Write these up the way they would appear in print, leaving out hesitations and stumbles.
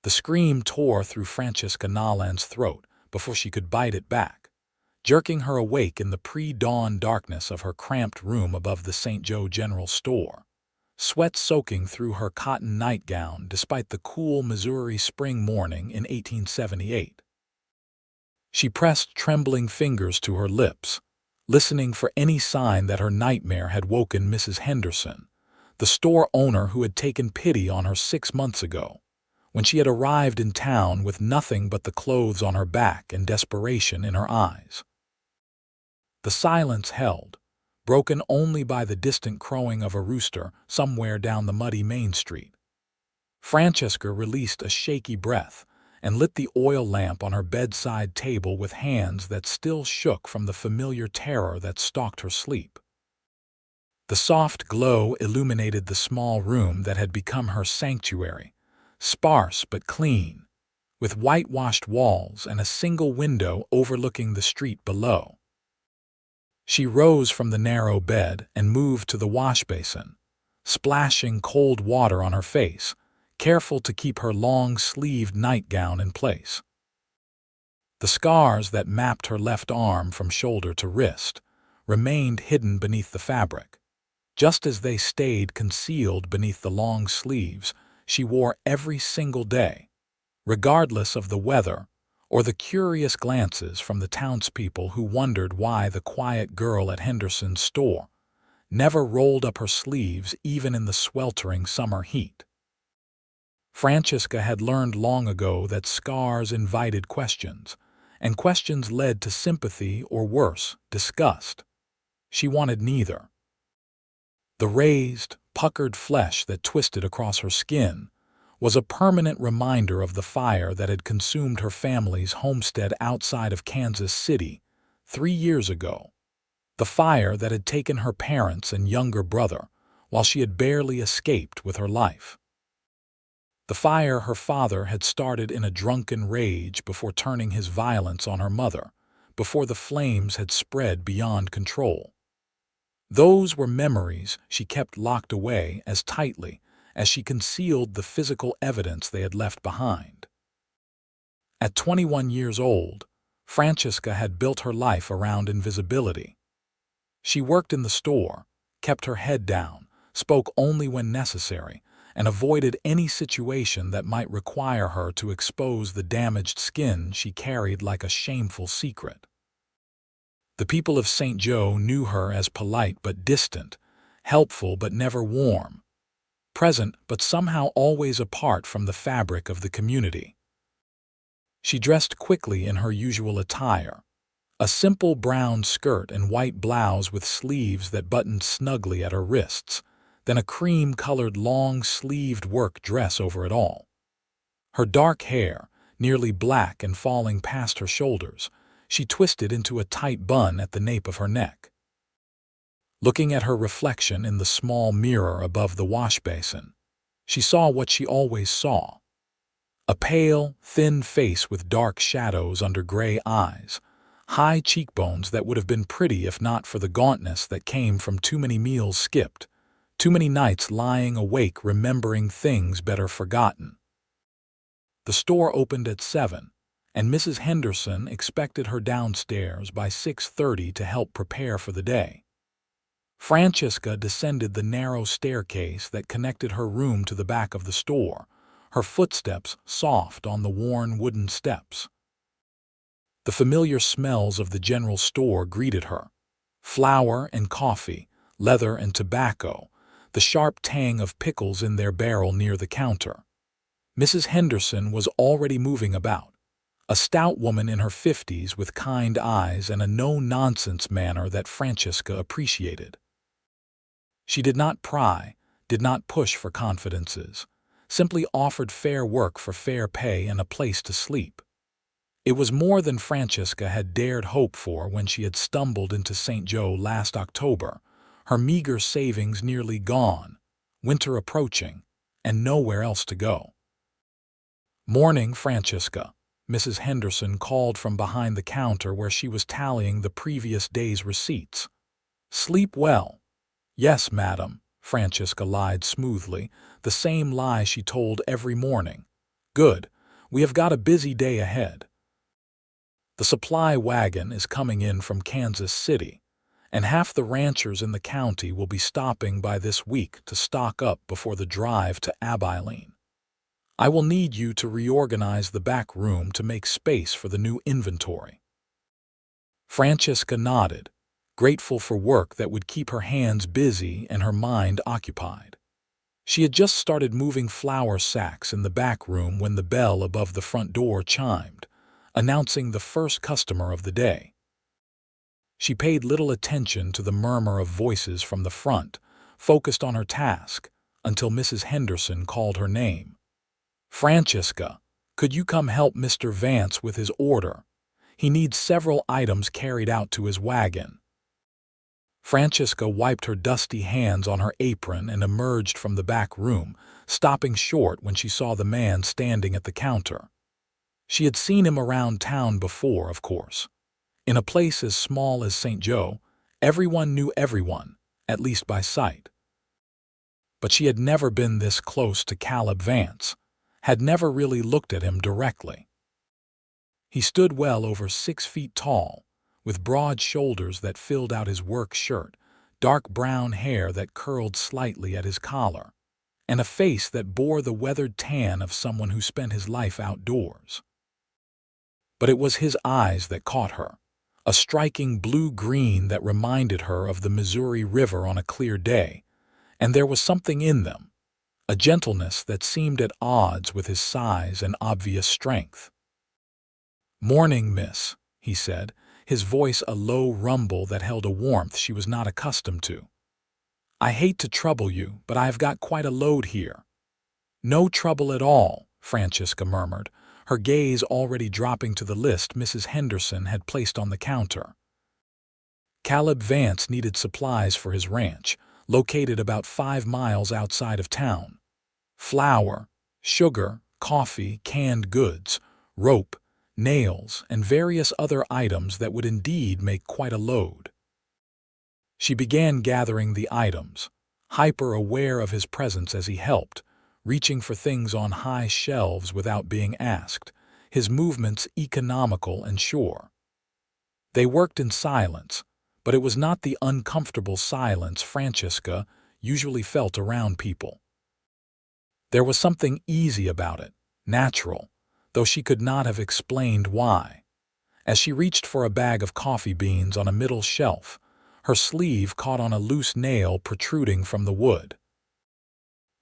The scream tore through Francesca Nolan's throat before she could bite it back, jerking her awake in the pre-dawn darkness of her cramped room above the St. Joe General Store, sweat soaking through her cotton nightgown despite the cool Missouri spring morning in 1878. She pressed trembling fingers to her lips, listening for any sign that her nightmare had woken Mrs. Henderson, the store owner who had taken pity on her 6 months ago, when she had arrived in town with nothing but the clothes on her back and desperation in her eyes. The silence held, broken only by the distant crowing of a rooster somewhere down the muddy Main Street. Francesca released a shaky breath and lit the oil lamp on her bedside table with hands that still shook from the familiar terror that stalked her sleep. The soft glow illuminated the small room that had become her sanctuary, sparse but clean, with whitewashed walls and a single window overlooking the street below. She rose from the narrow bed and moved to the wash basin, splashing cold water on her face, careful to keep her long-sleeved nightgown in place. The scars that mapped her left arm from shoulder to wrist remained hidden beneath the fabric, just as they stayed concealed beneath the long sleeves she wore every single day, regardless of the weather or the curious glances from the townspeople who wondered why the quiet girl at Henderson's store never rolled up her sleeves even in the sweltering summer heat. Francesca had learned long ago that scars invited questions, and questions led to sympathy or worse, disgust. She wanted neither. The raised, puckered flesh that twisted across her skin was a permanent reminder of the fire that had consumed her family's homestead outside of Kansas City 3 years ago, the fire that had taken her parents and younger brother while she had barely escaped with her life. The fire her father had started in a drunken rage before turning his violence on her mother, before the flames had spread beyond control. Those were memories she kept locked away as tightly as she concealed the physical evidence they had left behind. At 21 years old, Francesca had built her life around invisibility. She worked in the store, kept her head down, spoke only when necessary, and avoided any situation that might require her to expose the damaged skin she carried like a shameful secret. The people of St. Joe knew her as polite but distant, helpful but never warm, present but somehow always apart from the fabric of the community. She dressed quickly in her usual attire, a simple brown skirt and white blouse with sleeves that buttoned snugly at her wrists, then a cream-colored long-sleeved work dress over it all. Her dark hair, nearly black and falling past her shoulders, she twisted into a tight bun at the nape of her neck. Looking at her reflection in the small mirror above the wash basin, she saw what she always saw: a pale, thin face with dark shadows under gray eyes, high cheekbones that would have been pretty if not for the gauntness that came from too many meals skipped, too many nights lying awake remembering things better forgotten. The store opened at 7, and Mrs. Henderson expected her downstairs by 6:30 to help prepare for the day. Francesca descended the narrow staircase that connected her room to the back of the store, her footsteps soft on the worn wooden steps. The familiar smells of the general store greeted her: flour and coffee, leather and tobacco, the sharp tang of pickles in their barrel near the counter. Mrs. Henderson was already moving about, a stout woman in her 50s with kind eyes and a no-nonsense manner that Francesca appreciated. She did not pry, did not push for confidences, simply offered fair work for fair pay and a place to sleep. It was more than Francesca had dared hope for when she had stumbled into St. Joe last October, her meager savings nearly gone, winter approaching, and nowhere else to go. "Morning, Francesca," Mrs. Henderson called from behind the counter where she was tallying the previous day's receipts. "Sleep well?" "Yes, madam," Francesca lied smoothly, the same lie she told every morning. "Good. We have got a busy day ahead. The supply wagon is coming in from Kansas City, and half the ranchers in the county will be stopping by this week to stock up before the drive to Abilene. I will need you to reorganize the back room to make space for the new inventory." Francesca nodded, grateful for work that would keep her hands busy and her mind occupied. She had just started moving flour sacks in the back room when the bell above the front door chimed, announcing the first customer of the day. She paid little attention to the murmur of voices from the front, focused on her task, until Mrs. Henderson called her name. "Francesca, could you come help Mr. Vance with his order? He needs several items carried out to his wagon." Francesca wiped her dusty hands on her apron and emerged from the back room, stopping short when she saw the man standing at the counter. She had seen him around town before, of course. In a place as small as St. Joe, everyone knew everyone, at least by sight. But she had never been this close to Caleb Vance, had never really looked at him directly. He stood well over 6 feet tall, with broad shoulders that filled out his work shirt, dark brown hair that curled slightly at his collar, and a face that bore the weathered tan of someone who spent his life outdoors. But it was his eyes that caught her, a striking blue-green that reminded her of the Missouri River on a clear day, and there was something in them, a gentleness that seemed at odds with his size and obvious strength. "Morning, miss," he said, his voice a low rumble that held a warmth she was not accustomed to. "I hate to trouble you, but I have got quite a load here." "No trouble at all," Francesca murmured, her gaze already dropping to the list Mrs. Henderson had placed on the counter. Caleb Vance needed supplies for his ranch, located about 5 miles outside of town. Flour, sugar, coffee, canned goods, rope, nails, and various other items that would indeed make quite a load. She began gathering the items, hyper-aware of his presence as he helped, reaching for things on high shelves without being asked, his movements economical and sure. They worked in silence, but it was not the uncomfortable silence Francesca usually felt around people. There was something easy about it, natural, though she could not have explained why. As she reached for a bag of coffee beans on a middle shelf, her sleeve caught on a loose nail protruding from the wood.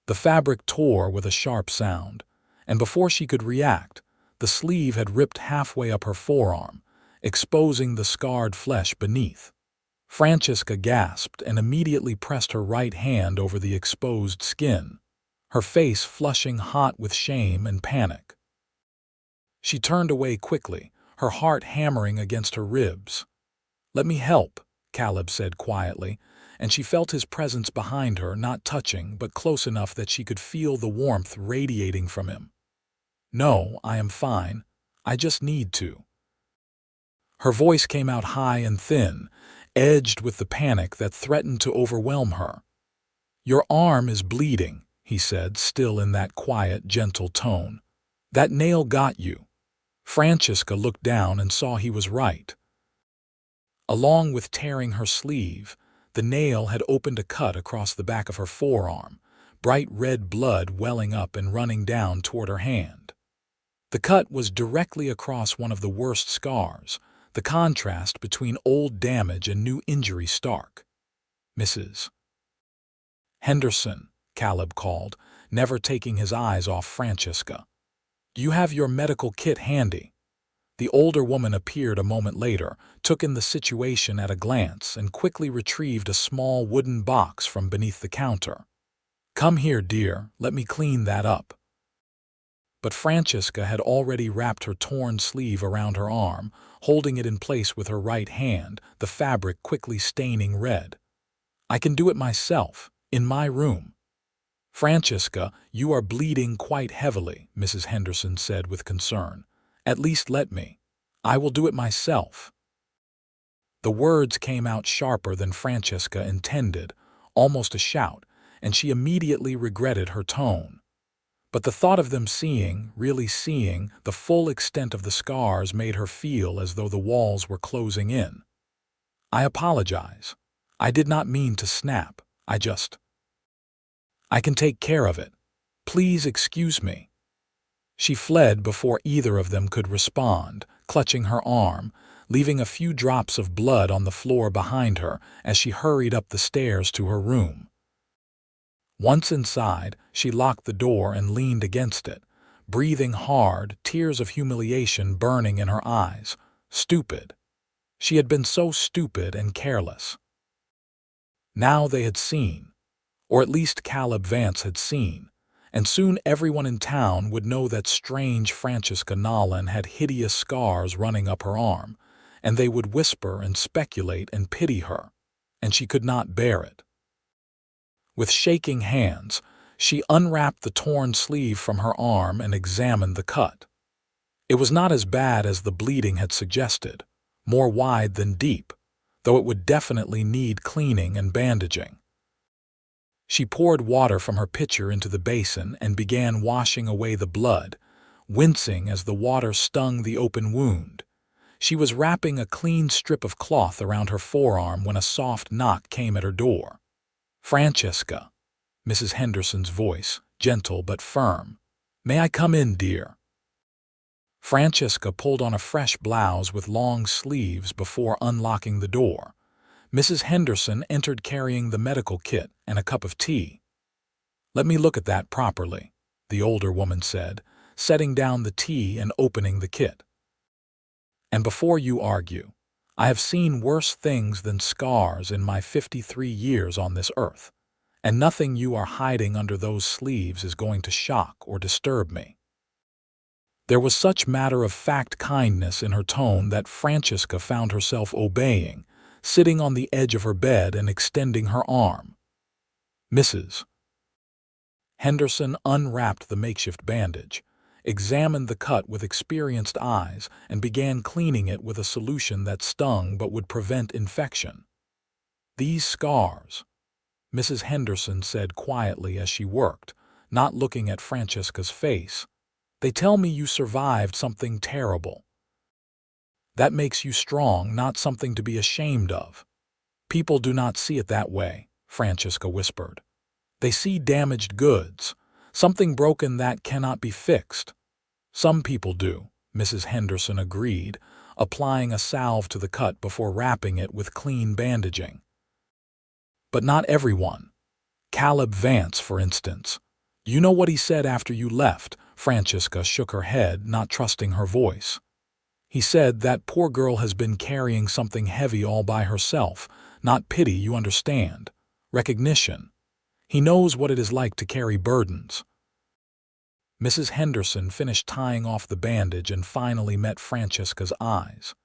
The fabric tore with a sharp sound, and before she could react, the sleeve had ripped halfway up her forearm, exposing the scarred flesh beneath. Francesca gasped and immediately pressed her right hand over the exposed skin, her face flushing hot with shame and panic. She turned away quickly, her heart hammering against her ribs. "Let me help," Caleb said quietly, and she felt his presence behind her, not touching but close enough that she could feel the warmth radiating from him. "No, I am fine. I just need to." Her voice came out high and thin, edged with the panic that threatened to overwhelm her. "Your arm is bleeding," he said, still in that quiet, gentle tone. "That nail got you." Francesca looked down and saw he was right. Along with tearing her sleeve, the nail had opened a cut across the back of her forearm, bright red blood welling up and running down toward her hand. The cut was directly across one of the worst scars, the contrast between old damage and new injury stark. "Mrs. Henderson," Caleb called, never taking his eyes off Francesca. "Do you have your medical kit handy?" The older woman appeared a moment later, took in the situation at a glance, and quickly retrieved a small wooden box from beneath the counter. "Come here, dear, let me clean that up." But Francesca had already wrapped her torn sleeve around her arm, holding it in place with her right hand, the fabric quickly staining red. "I can do it myself, in my room." "Francesca, you are bleeding quite heavily," Mrs. Henderson said with concern. "At least let me. I will do it myself." The words came out sharper than Francesca intended, almost a shout, and she immediately regretted her tone. But the thought of them seeing, really seeing, the full extent of the scars made her feel as though the walls were closing in. "I apologize. I did not mean to snap. I can take care of it. Please excuse me." She fled before either of them could respond, clutching her arm, leaving a few drops of blood on the floor behind her as she hurried up the stairs to her room. Once inside, she locked the door and leaned against it, breathing hard, tears of humiliation burning in her eyes. Stupid. She had been so stupid and careless. Now they had seen, or at least Caleb Vance had seen, and soon everyone in town would know that strange Francesca Nolan had hideous scars running up her arm, and they would whisper and speculate and pity her, and she could not bear it. With shaking hands, she unwrapped the torn sleeve from her arm and examined the cut. It was not as bad as the bleeding had suggested, more wide than deep, though it would definitely need cleaning and bandaging. She poured water from her pitcher into the basin and began washing away the blood, wincing as the water stung the open wound. She was wrapping a clean strip of cloth around her forearm when a soft knock came at her door. "Francesca," Mrs. Henderson's voice, gentle but firm. "May I come in, dear?" Francesca pulled on a fresh blouse with long sleeves before unlocking the door. Mrs. Henderson entered carrying the medical kit and a cup of tea. "Let me look at that properly," the older woman said, setting down the tea and opening the kit. "And before you argue, I have seen worse things than scars in my 53 years on this earth, and nothing you are hiding under those sleeves is going to shock or disturb me." There was such matter-of-fact kindness in her tone that Francesca found herself obeying, sitting on the edge of her bed and extending her arm. Mrs. Henderson unwrapped the makeshift bandage, examined the cut with experienced eyes, and began cleaning it with a solution that stung but would prevent infection. "These scars," Mrs. Henderson said quietly as she worked, not looking at Francesca's face, "they tell me you survived something terrible. That makes you strong, not something to be ashamed of." "People do not see it that way," Francesca whispered. "They see damaged goods, something broken that cannot be fixed." "Some people do," Mrs. Henderson agreed, applying a salve to the cut before wrapping it with clean bandaging. "But not everyone. Caleb Vance, for instance. You know what he said after you left?" Francesca shook her head, not trusting her voice. "He said that poor girl has been carrying something heavy all by herself. Not pity, you understand. Recognition. He knows what it is like to carry burdens." Mrs. Henderson finished tying off the bandage and finally met Francesca's eyes.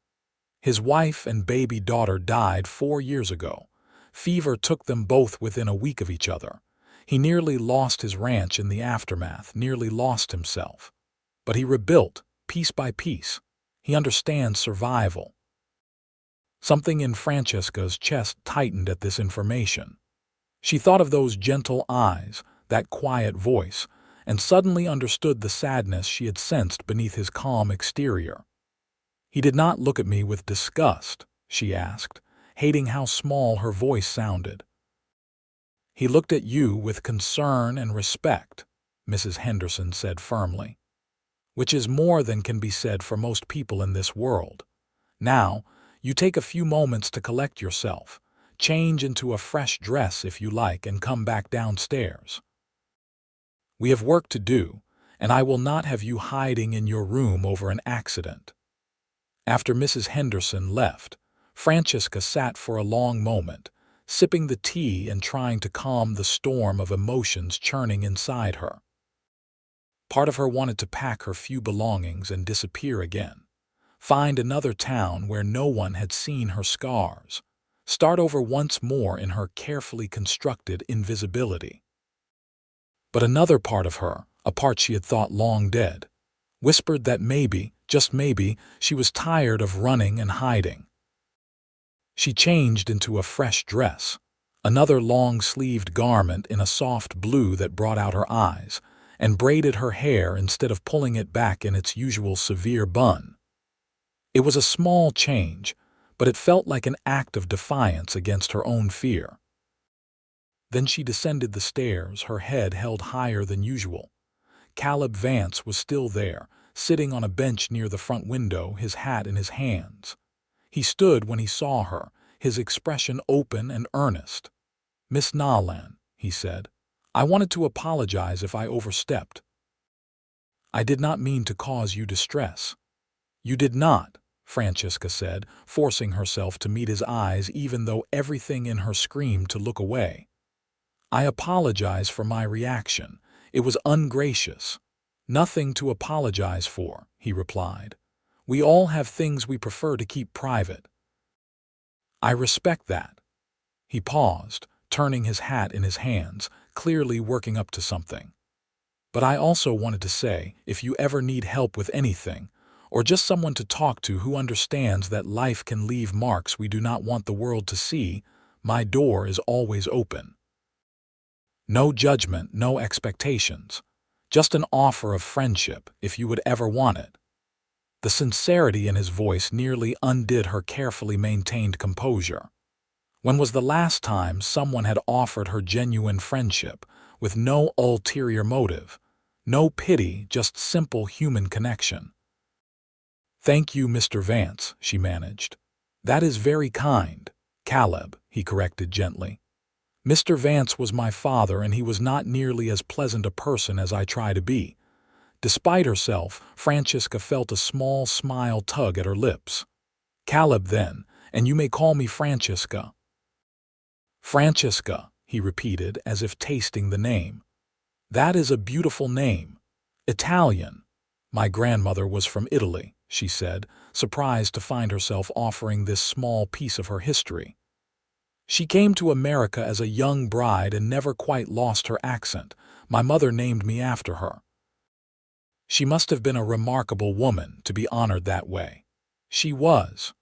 "His wife and baby daughter died 4 years ago. Fever took them both within a week of each other. He nearly lost his ranch in the aftermath, nearly lost himself. But he rebuilt, piece by piece. He understands survival." Something in Francesca's chest tightened at this information. She thought of those gentle eyes, that quiet voice, and suddenly understood the sadness she had sensed beneath his calm exterior. "He did not look at me with disgust," she asked, hating how small her voice sounded. "He looked at you with concern and respect," Mrs. Henderson said firmly. "Which is more than can be said for most people in this world. Now, you take a few moments to collect yourself, change into a fresh dress if you like, and come back downstairs. We have work to do, and I will not have you hiding in your room over an accident." After Mrs. Henderson left, Francesca sat for a long moment, sipping the tea and trying to calm the storm of emotions churning inside her. Part of her wanted to pack her few belongings and disappear again, find another town where no one had seen her scars, start over once more in her carefully constructed invisibility. But another part of her, a part she had thought long dead, whispered that maybe, just maybe, she was tired of running and hiding. She changed into a fresh dress, another long-sleeved garment in a soft blue that brought out her eyes, and braided her hair instead of pulling it back in its usual severe bun. It was a small change, but it felt like an act of defiance against her own fear. Then she descended the stairs, her head held higher than usual. Caleb Vance was still there, sitting on a bench near the front window, his hat in his hands. He stood when he saw her, his expression open and earnest. "Miss Nolan," he said, "I wanted to apologize if I overstepped. I did not mean to cause you distress." "You did not," Francesca said, forcing herself to meet his eyes even though everything in her screamed to look away. "I apologize for my reaction. It was ungracious." "Nothing to apologize for," he replied. "We all have things we prefer to keep private." "I respect that." He paused, turning his hat in his hands, clearly working up to something. "But I also wanted to say, if you ever need help with anything, or just someone to talk to who understands that life can leave marks we do not want the world to see, my door is always open. No judgment, no expectations. Just an offer of friendship, if you would ever want it." The sincerity in his voice nearly undid her carefully maintained composure. When was the last time someone had offered her genuine friendship, with no ulterior motive, no pity, just simple human connection? "Thank you, Mr. Vance," she managed. "That is very kind." "Caleb," he corrected gently. "Mr. Vance was my father, and he was not nearly as pleasant a person as I try to be." Despite herself, Francesca felt a small smile tug at her lips. "Caleb, then, and you may call me Francesca." "Francesca," he repeated, as if tasting the name. "That is a beautiful name. Italian." "My grandmother was from Italy," she said, surprised to find herself offering this small piece of her history. "She came to America as a young bride and never quite lost her accent. My mother named me after her." She must have been a remarkable woman to be honored that way. She was.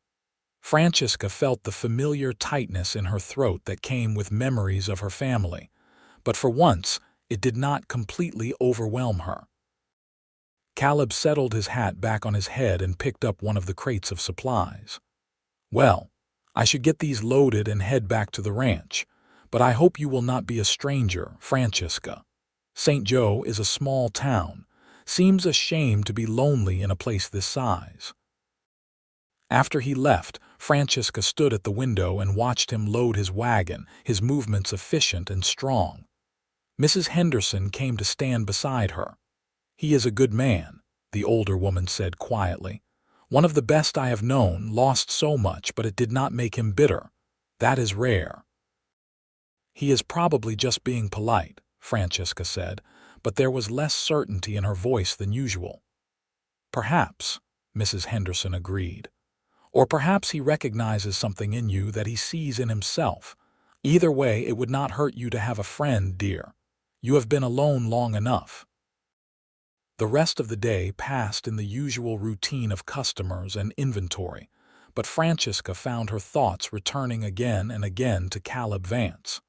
Francesca felt the familiar tightness in her throat that came with memories of her family, but for once it did not completely overwhelm her. Caleb settled his hat back on his head and picked up one of the crates of supplies. "Well, I should get these loaded and head back to the ranch, but I hope you will not be a stranger, Francesca. St. Joe is a small town. Seems a shame to be lonely in a place this size." After he left, Francesca stood at the window and watched him load his wagon, his movements efficient and strong. Mrs. Henderson came to stand beside her. "He is a good man," the older woman said quietly. "One of the best I have known, lost so much, but it did not make him bitter. That is rare." "He is probably just being polite," Francesca said, but there was less certainty in her voice than usual. "Perhaps," Mrs. Henderson agreed. "Or perhaps he recognizes something in you that he sees in himself. Either way, it would not hurt you to have a friend, dear. You have been alone long enough." The rest of the day passed in the usual routine of customers and inventory, but Francesca found her thoughts returning again and again to Caleb Vance.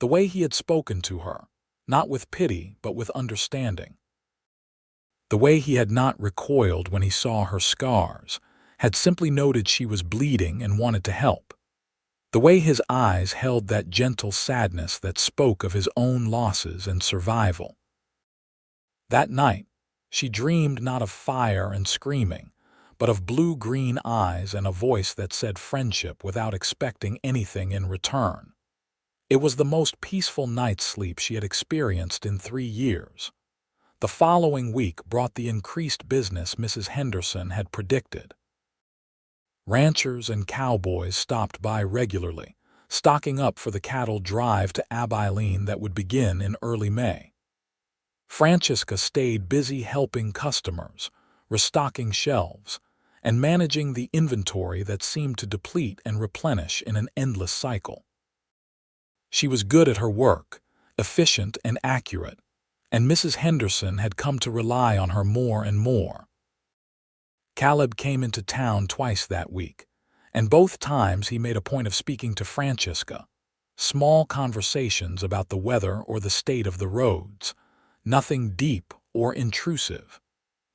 The way he had spoken to her, not with pity but with understanding. The way he had not recoiled when he saw her scars, had simply noted she was bleeding and wanted to help. The way his eyes held that gentle sadness that spoke of his own losses and survival. That night, she dreamed not of fire and screaming, but of blue-green eyes and a voice that said friendship without expecting anything in return. It was the most peaceful night's sleep she had experienced in 3 years. The following week brought the increased business Mrs. Henderson had predicted. Ranchers and cowboys stopped by regularly, stocking up for the cattle drive to Abilene that would begin in early May. Francesca stayed busy helping customers, restocking shelves, and managing the inventory that seemed to deplete and replenish in an endless cycle. She was good at her work, efficient and accurate, and Mrs. Henderson had come to rely on her more and more. Caleb came into town twice that week, and both times he made a point of speaking to Francesca. Small conversations about the weather or the state of the roads. Nothing deep or intrusive,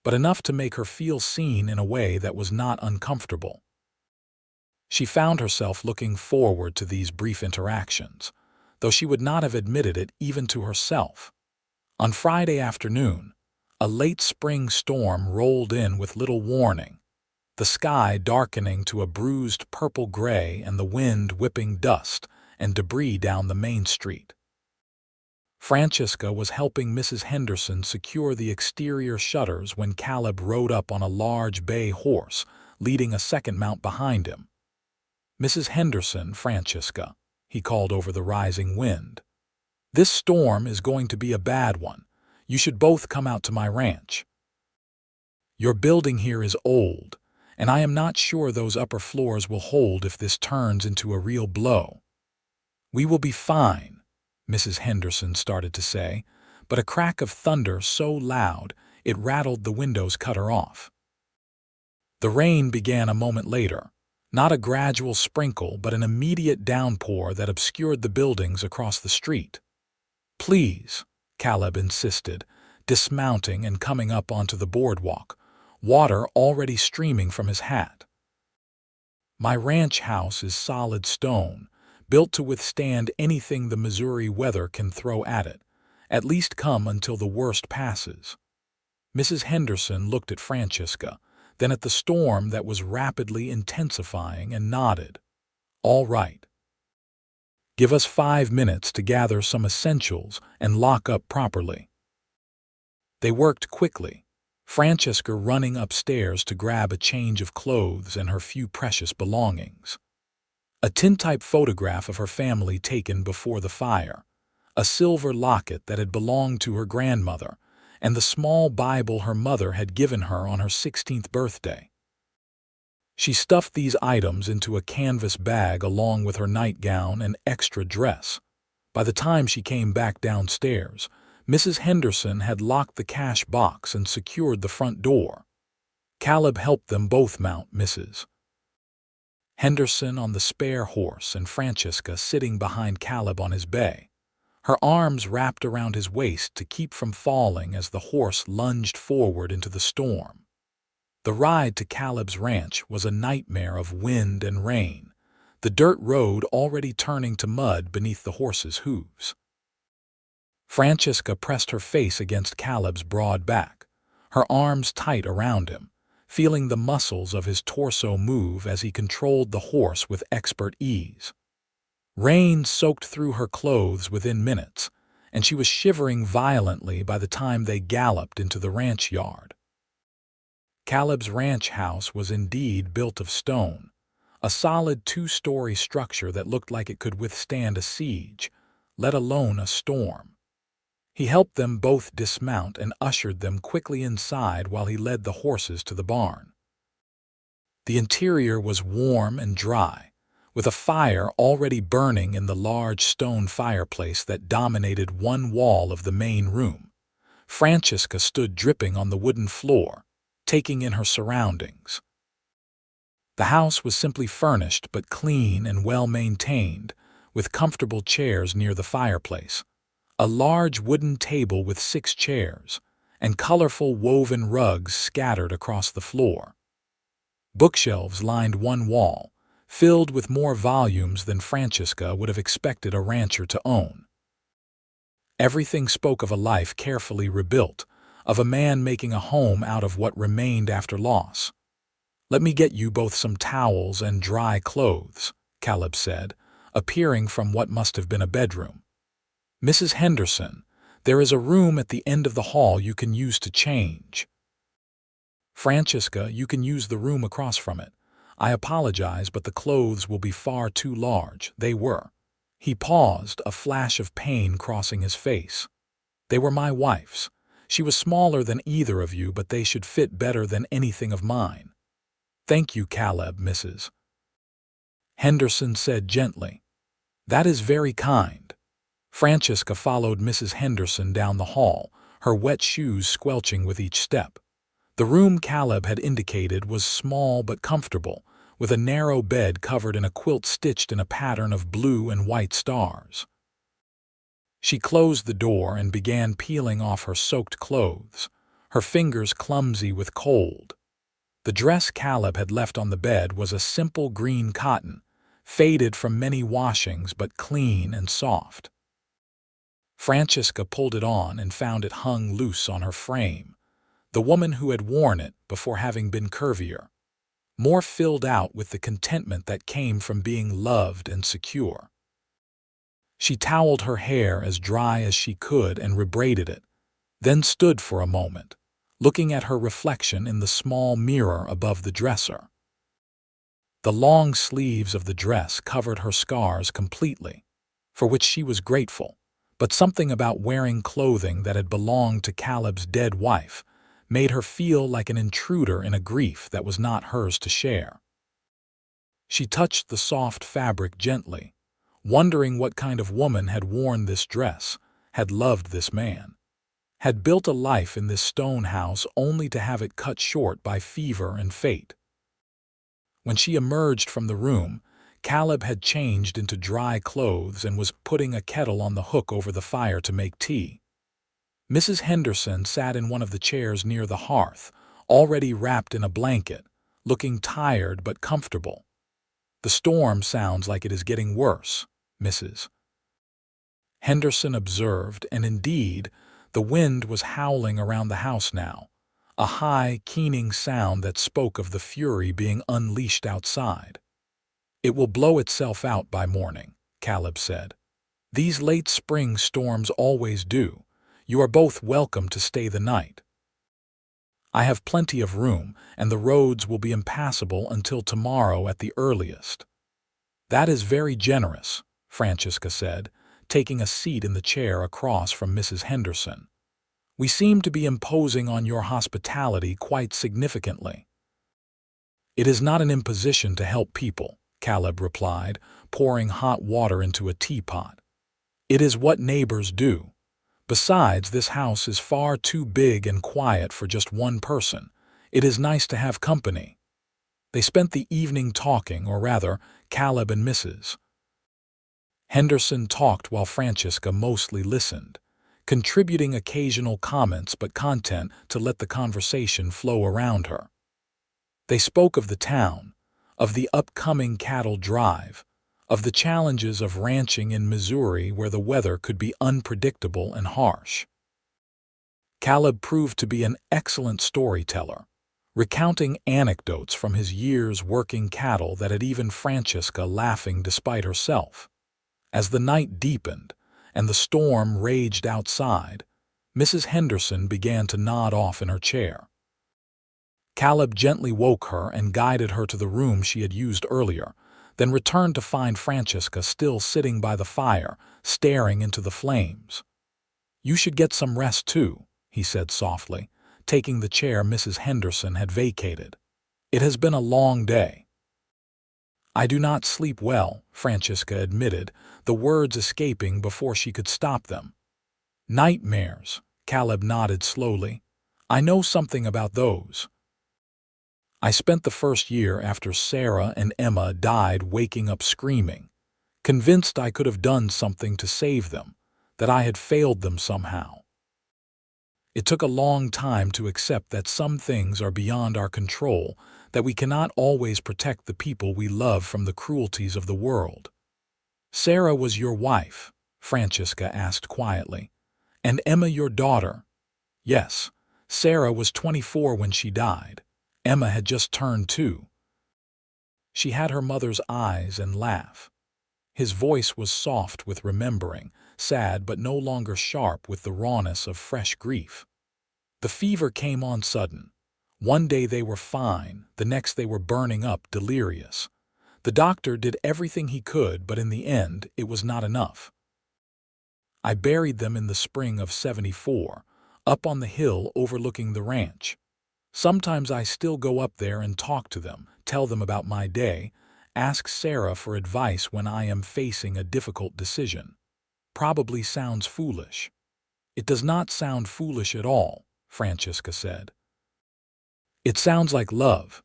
but enough to make her feel seen in a way that was not uncomfortable. She found herself looking forward to these brief interactions, though she would not have admitted it even to herself. On Friday afternoon, a late spring storm rolled in with little warning, the sky darkening to a bruised purple-gray and the wind whipping dust and debris down the main street. Francesca was helping Mrs. Henderson secure the exterior shutters when Caleb rode up on a large bay horse, leading a second mount behind him. "Mrs. Henderson, Francesca," he called over the rising wind. "This storm is going to be a bad one. You should both come out to my ranch. Your building here is old, and I am not sure those upper floors will hold if this turns into a real blow." "We will be fine," Mrs. Henderson started to say, but a crack of thunder so loud it rattled the windows cut her off. The rain began a moment later, not a gradual sprinkle but an immediate downpour that obscured the buildings across the street. "Please," Caleb insisted, dismounting and coming up onto the boardwalk, water already streaming from his hat. "My ranch house is solid stone, built to withstand anything the Missouri weather can throw at it. At least come until the worst passes." Mrs. Henderson looked at Francesca, then at the storm that was rapidly intensifying, and nodded. "All right. Give us 5 minutes to gather some essentials and lock up properly." They worked quickly, Francesca running upstairs to grab a change of clothes and her few precious belongings. A tintype photograph of her family taken before the fire, a silver locket that had belonged to her grandmother, and the small Bible her mother had given her on her 16th birthday. She stuffed these items into a canvas bag along with her nightgown and extra dress. By the time she came back downstairs, Mrs. Henderson had locked the cash box and secured the front door. Caleb helped them both mount Mrs. Henderson on the spare horse and Francesca sitting behind Caleb on his bay, her arms wrapped around his waist to keep from falling as the horse lunged forward into the storm. The ride to Caleb's ranch was a nightmare of wind and rain, the dirt road already turning to mud beneath the horse's hooves. Francesca pressed her face against Caleb's broad back, her arms tight around him, feeling the muscles of his torso move as he controlled the horse with expert ease. Rain soaked through her clothes within minutes, and she was shivering violently by the time they galloped into the ranch yard. Caleb's ranch house was indeed built of stone, a solid 2-story structure that looked like it could withstand a siege, let alone a storm. He helped them both dismount and ushered them quickly inside while he led the horses to the barn. The interior was warm and dry, with a fire already burning in the large stone fireplace that dominated one wall of the main room. Francesca stood dripping on the wooden floor, taking in her surroundings. The house was simply furnished but clean and well-maintained, with comfortable chairs near the fireplace, a large wooden table with 6 chairs, and colorful woven rugs scattered across the floor. Bookshelves lined one wall, filled with more volumes than Francesca would have expected a rancher to own. Everything spoke of a life carefully rebuilt, of a man making a home out of what remained after loss. "Let me get you both some towels and dry clothes," Caleb said, appearing from what must have been a bedroom. "Mrs. Henderson, there is a room at the end of the hall you can use to change." "Francesca, you can use the room across from it. I apologize, but the clothes will be far too large." They were. He paused, a flash of pain crossing his face. "They were my wife's. She was smaller than either of you, but they should fit better than anything of mine." "Thank you, Caleb," Mrs. Henderson said gently. "That is very kind." Francesca followed Mrs. Henderson down the hall, her wet shoes squelching with each step. The room Caleb had indicated was small but comfortable, with a narrow bed covered in a quilt stitched in a pattern of blue and white stars. She closed the door and began peeling off her soaked clothes, her fingers clumsy with cold. The dress Caleb had left on the bed was a simple green cotton, faded from many washings but clean and soft. Francesca pulled it on and found it hung loose on her frame, the woman who had worn it before having been curvier, more filled out with the contentment that came from being loved and secure. She toweled her hair as dry as she could and rebraided it, then stood for a moment, looking at her reflection in the small mirror above the dresser. The long sleeves of the dress covered her scars completely, for which she was grateful, but something about wearing clothing that had belonged to Caleb's dead wife made her feel like an intruder in a grief that was not hers to share. She touched the soft fabric gently, wondering what kind of woman had worn this dress, had loved this man, had built a life in this stone house only to have it cut short by fever and fate. When she emerged from the room, Caleb had changed into dry clothes and was putting a kettle on the hook over the fire to make tea. Mrs. Henderson sat in one of the chairs near the hearth, already wrapped in a blanket, looking tired but comfortable. "The storm sounds like it is getting worse, Mrs. Henderson observed, and indeed, the wind was howling around the house now, a high, keening sound that spoke of the fury being unleashed outside. "It will blow itself out by morning," Caleb said. "These late spring storms always do. You are both welcome to stay the night. I have plenty of room, and the roads will be impassable until tomorrow at the earliest." "That is very generous," Francesca said, taking a seat in the chair across from Mrs. Henderson. "We seem to be imposing on your hospitality quite significantly." "It is not an imposition to help people," Caleb replied, pouring hot water into a teapot. "It is what neighbors do. Besides, this house is far too big and quiet for just one person. It is nice to have company." They spent the evening talking, or rather, Caleb and Mrs. Henderson talked while Francesca mostly listened, contributing occasional comments but content to let the conversation flow around her. They spoke of the town, of the upcoming cattle drive, of the challenges of ranching in Missouri where the weather could be unpredictable and harsh. Caleb proved to be an excellent storyteller, recounting anecdotes from his years working cattle that had even Francesca laughing despite herself. As the night deepened and the storm raged outside, Mrs. Henderson began to nod off in her chair. Caleb gently woke her and guided her to the room she had used earlier, then returned to find Francesca still sitting by the fire, staring into the flames. "You should get some rest too," he said softly, taking the chair Mrs. Henderson had vacated. "It has been a long day." "I do not sleep well," Francesca admitted, the words escaping before she could stop them. "Nightmares," Caleb nodded slowly. "I know something about those. I spent the first year after Sarah and Emma died waking up screaming, convinced I could have done something to save them, that I had failed them somehow. It took a long time to accept that some things are beyond our control, that we cannot always protect the people we love from the cruelties of the world." "Sarah was your wife?" Francesca asked quietly. "And Emma your daughter?" "Yes. Sarah was 24 when she died. Emma had just turned 2. She had her mother's eyes and laugh." His voice was soft with remembering, sad but no longer sharp with the rawness of fresh grief. "The fever came on sudden. One day they were fine, the next they were burning up, delirious. The doctor did everything he could, but in the end it was not enough. I buried them in the spring of '74, up on the hill overlooking the ranch. Sometimes I still go up there and talk to them, tell them about my day, ask Sarah for advice when I am facing a difficult decision. Probably sounds foolish." "It does not sound foolish at all," Francesca said. "It sounds like love."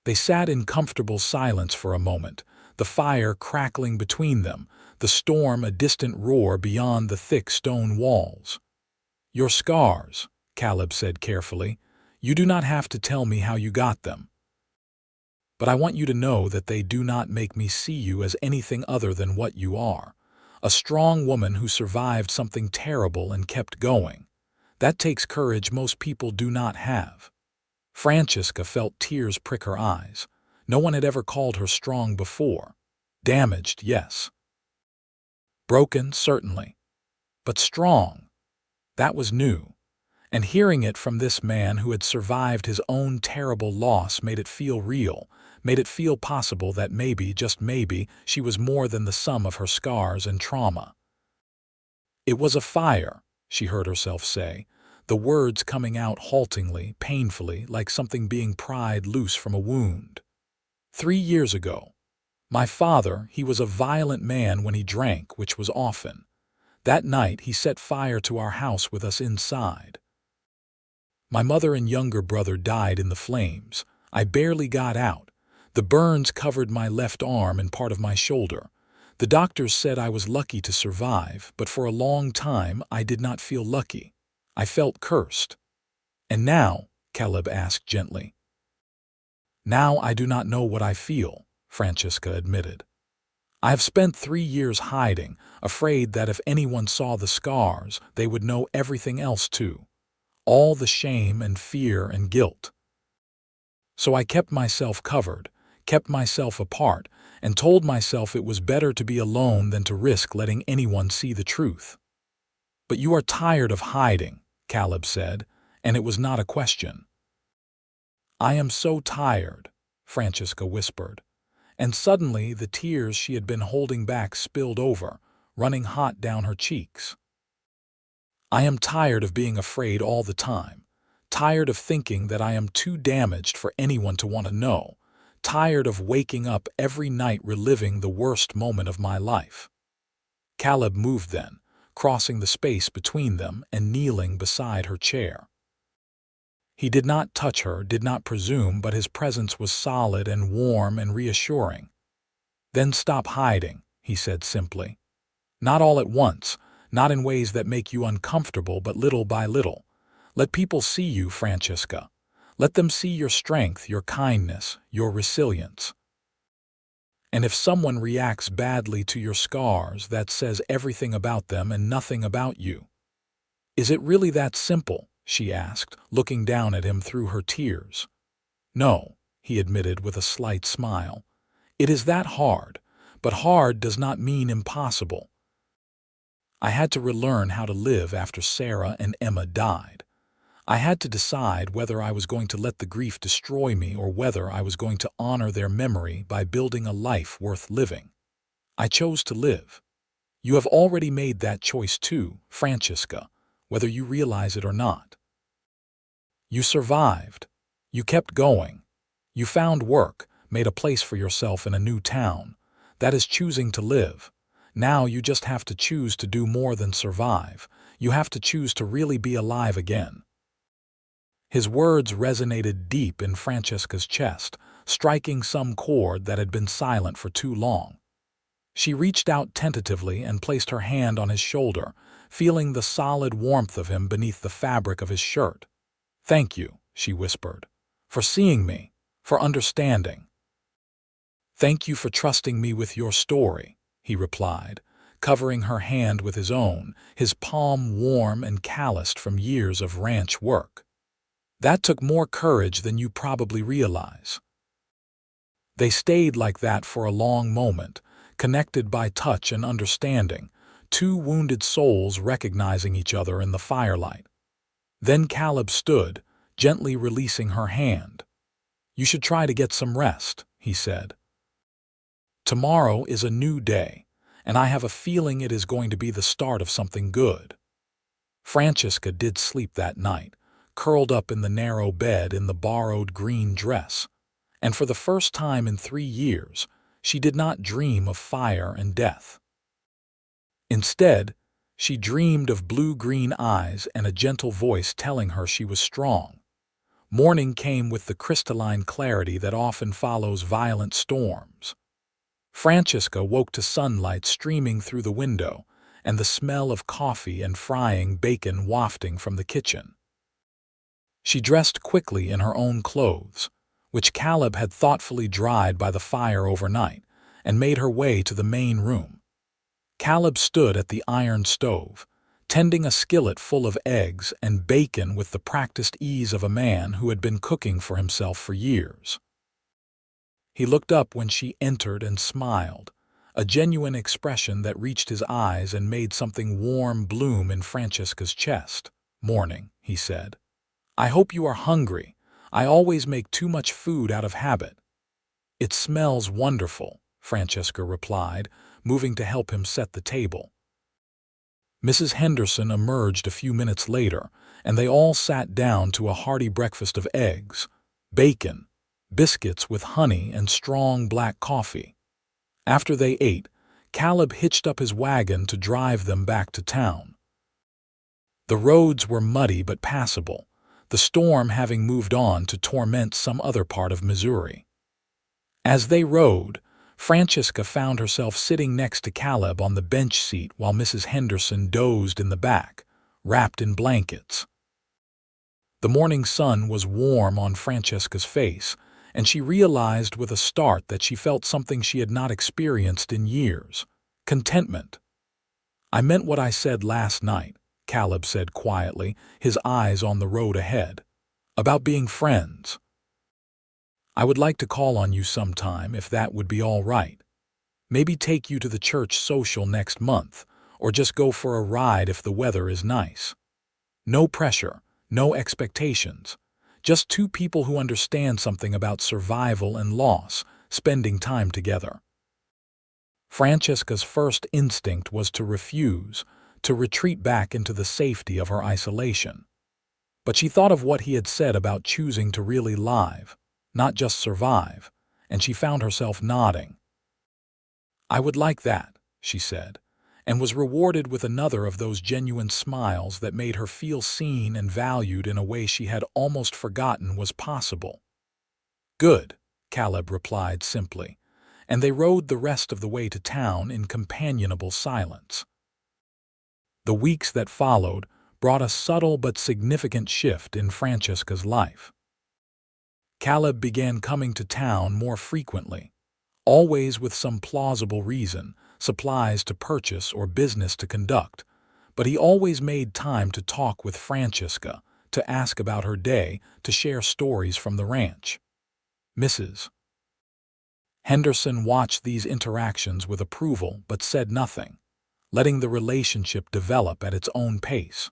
They sat in comfortable silence for a moment, the fire crackling between them, the storm a distant roar beyond the thick stone walls. "Your scars," Caleb said carefully. "You do not have to tell me how you got them. But I want you to know that they do not make me see you as anything other than what you are. A strong woman who survived something terrible and kept going. That takes courage most people do not have." Francesca felt tears prick her eyes. No one had ever called her strong before. Damaged, yes. Broken, certainly. But strong, that was new. And hearing it from this man who had survived his own terrible loss made it feel real, made it feel possible that maybe, just maybe, she was more than the sum of her scars and trauma. "It was a fire," she heard herself say, the words coming out haltingly, painfully, like something being pried loose from a wound. 3 years ago. My father, he was a violent man when he drank, which was often. That night he set fire to our house with us inside. My mother and younger brother died in the flames. I barely got out. The burns covered my left arm and part of my shoulder. The doctors said I was lucky to survive, but for a long time I did not feel lucky. I felt cursed. And now, Caleb asked gently. "Now I do not know what I feel," Francesca admitted. "I have spent 3 years hiding, afraid that if anyone saw the scars, they would know everything else too. All the shame and fear and guilt. So I kept myself covered, kept myself apart, and told myself it was better to be alone than to risk letting anyone see the truth." "But you are tired of hiding," Caleb said, and it was not a question. "I am so tired," Francesca whispered, and suddenly the tears she had been holding back spilled over, running hot down her cheeks. "I am tired of being afraid all the time, tired of thinking that I am too damaged for anyone to want to know, tired of waking up every night reliving the worst moment of my life." Caleb moved then, crossing the space between them and kneeling beside her chair. He did not touch her, did not presume, but his presence was solid and warm and reassuring. "Then stop hiding," he said simply. "Not all at once, not in ways that make you uncomfortable, but little by little. Let people see you, Francesca. Let them see your strength, your kindness, your resilience. And if someone reacts badly to your scars, that says everything about them and nothing about you." "Is it really that simple?" she asked, looking down at him through her tears. "No," he admitted with a slight smile. "It is that hard, but hard does not mean impossible. I had to relearn how to live after Sarah and Emma died. I had to decide whether I was going to let the grief destroy me or whether I was going to honor their memory by building a life worth living. I chose to live. You have already made that choice too, Francesca, whether you realize it or not. You survived. You kept going. You found work, made a place for yourself in a new town. That is choosing to live. Now you just have to choose to do more than survive. You have to choose to really be alive again." His words resonated deep in Francesca's chest, striking some chord that had been silent for too long. She reached out tentatively and placed her hand on his shoulder, feeling the solid warmth of him beneath the fabric of his shirt. "Thank you," she whispered, "for seeing me, for understanding." "Thank you for trusting me with your story," he replied, covering her hand with his own, his palm warm and calloused from years of ranch work. "That took more courage than you probably realize." They stayed like that for a long moment, connected by touch and understanding, two wounded souls recognizing each other in the firelight. Then Caleb stood, gently releasing her hand. "You should try to get some rest," he said. "Tomorrow is a new day, and I have a feeling it is going to be the start of something good." Francesca did sleep that night, curled up in the narrow bed in the borrowed green dress, and for the first time in 3 years, she did not dream of fire and death. Instead, she dreamed of blue-green eyes and a gentle voice telling her she was strong. Morning came with the crystalline clarity that often follows violent storms. Francesca woke to sunlight streaming through the window and the smell of coffee and frying bacon wafting from the kitchen. She dressed quickly in her own clothes, which Caleb had thoughtfully dried by the fire overnight, and made her way to the main room. Caleb stood at the iron stove, tending a skillet full of eggs and bacon with the practiced ease of a man who had been cooking for himself for years. He looked up when she entered and smiled, a genuine expression that reached his eyes and made something warm bloom in Francesca's chest. "Morning," he said. "I hope you are hungry. I always make too much food out of habit." "It smells wonderful," Francesca replied, moving to help him set the table. Mrs. Henderson emerged a few minutes later, and they all sat down to a hearty breakfast of eggs, bacon, biscuits with honey, and strong black coffee. After they ate, Caleb hitched up his wagon to drive them back to town. The roads were muddy but passable, the storm having moved on to torment some other part of Missouri. As they rode, Francesca found herself sitting next to Caleb on the bench seat while Mrs. Henderson dozed in the back, wrapped in blankets. The morning sun was warm on Francesca's face, and she realized with a start that she felt something she had not experienced in years: contentment. "I meant what I said last night," Caleb said quietly, his eyes on the road ahead. "About being friends. I would like to call on you sometime if that would be all right. Maybe take you to the church social next month, or just go for a ride if the weather is nice. No pressure, no expectations. Just two people who understand something about survival and loss, spending time together." Francesca's first instinct was to refuse, to retreat back into the safety of her isolation. But she thought of what he had said about choosing to really live, not just survive, and she found herself nodding. "I would like that," she said, and was rewarded with another of those genuine smiles that made her feel seen and valued in a way she had almost forgotten was possible. "Good," Caleb replied simply, and they rode the rest of the way to town in companionable silence. The weeks that followed brought a subtle but significant shift in Francesca's life. Caleb began coming to town more frequently, always with some plausible reason, supplies to purchase or business to conduct, but he always made time to talk with Francesca, to ask about her day, to share stories from the ranch. Mrs. Henderson watched these interactions with approval but said nothing, letting the relationship develop at its own pace.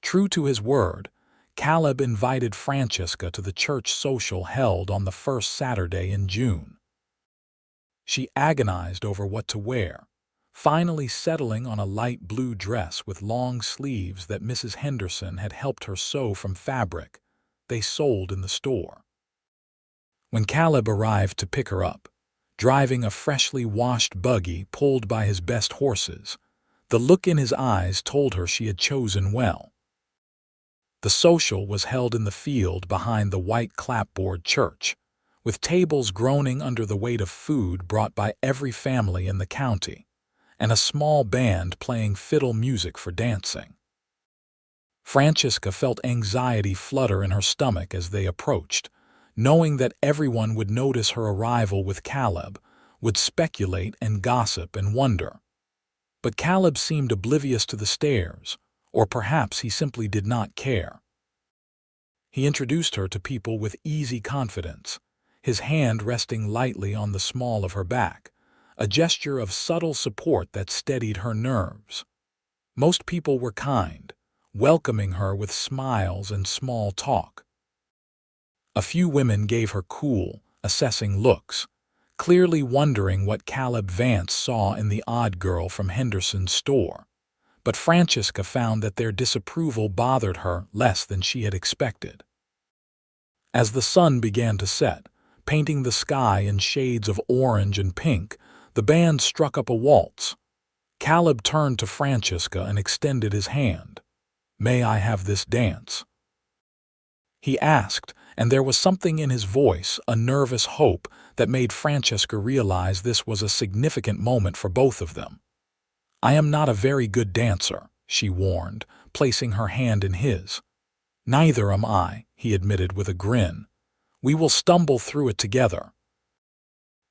True to his word, Caleb invited Francesca to the church social held on the first Saturday in June. She agonized over what to wear, finally settling on a light blue dress with long sleeves that Mrs. Henderson had helped her sew from fabric they sold in the store. When Caleb arrived to pick her up, driving a freshly washed buggy pulled by his best horses, the look in his eyes told her she had chosen well. The social was held in the field behind the white clapboard church, with tables groaning under the weight of food brought by every family in the county, and a small band playing fiddle music for dancing. Francesca felt anxiety flutter in her stomach as they approached, knowing that everyone would notice her arrival with Caleb, would speculate and gossip and wonder. But Caleb seemed oblivious to the stares, or perhaps he simply did not care. He introduced her to people with easy confidence, his hand resting lightly on the small of her back, a gesture of subtle support that steadied her nerves. Most people were kind, welcoming her with smiles and small talk. A few women gave her cool, assessing looks, clearly wondering what Caleb Vance saw in the odd girl from Henderson's store. But Francesca found that their disapproval bothered her less than she had expected. As the sun began to set, painting the sky in shades of orange and pink, the band struck up a waltz. Caleb turned to Francesca and extended his hand. "May I have this dance?" he asked, and there was something in his voice, a nervous hope, that made Francesca realize this was a significant moment for both of them. "I am not a very good dancer," she warned, placing her hand in his. "Neither am I," he admitted with a grin. "We will stumble through it together."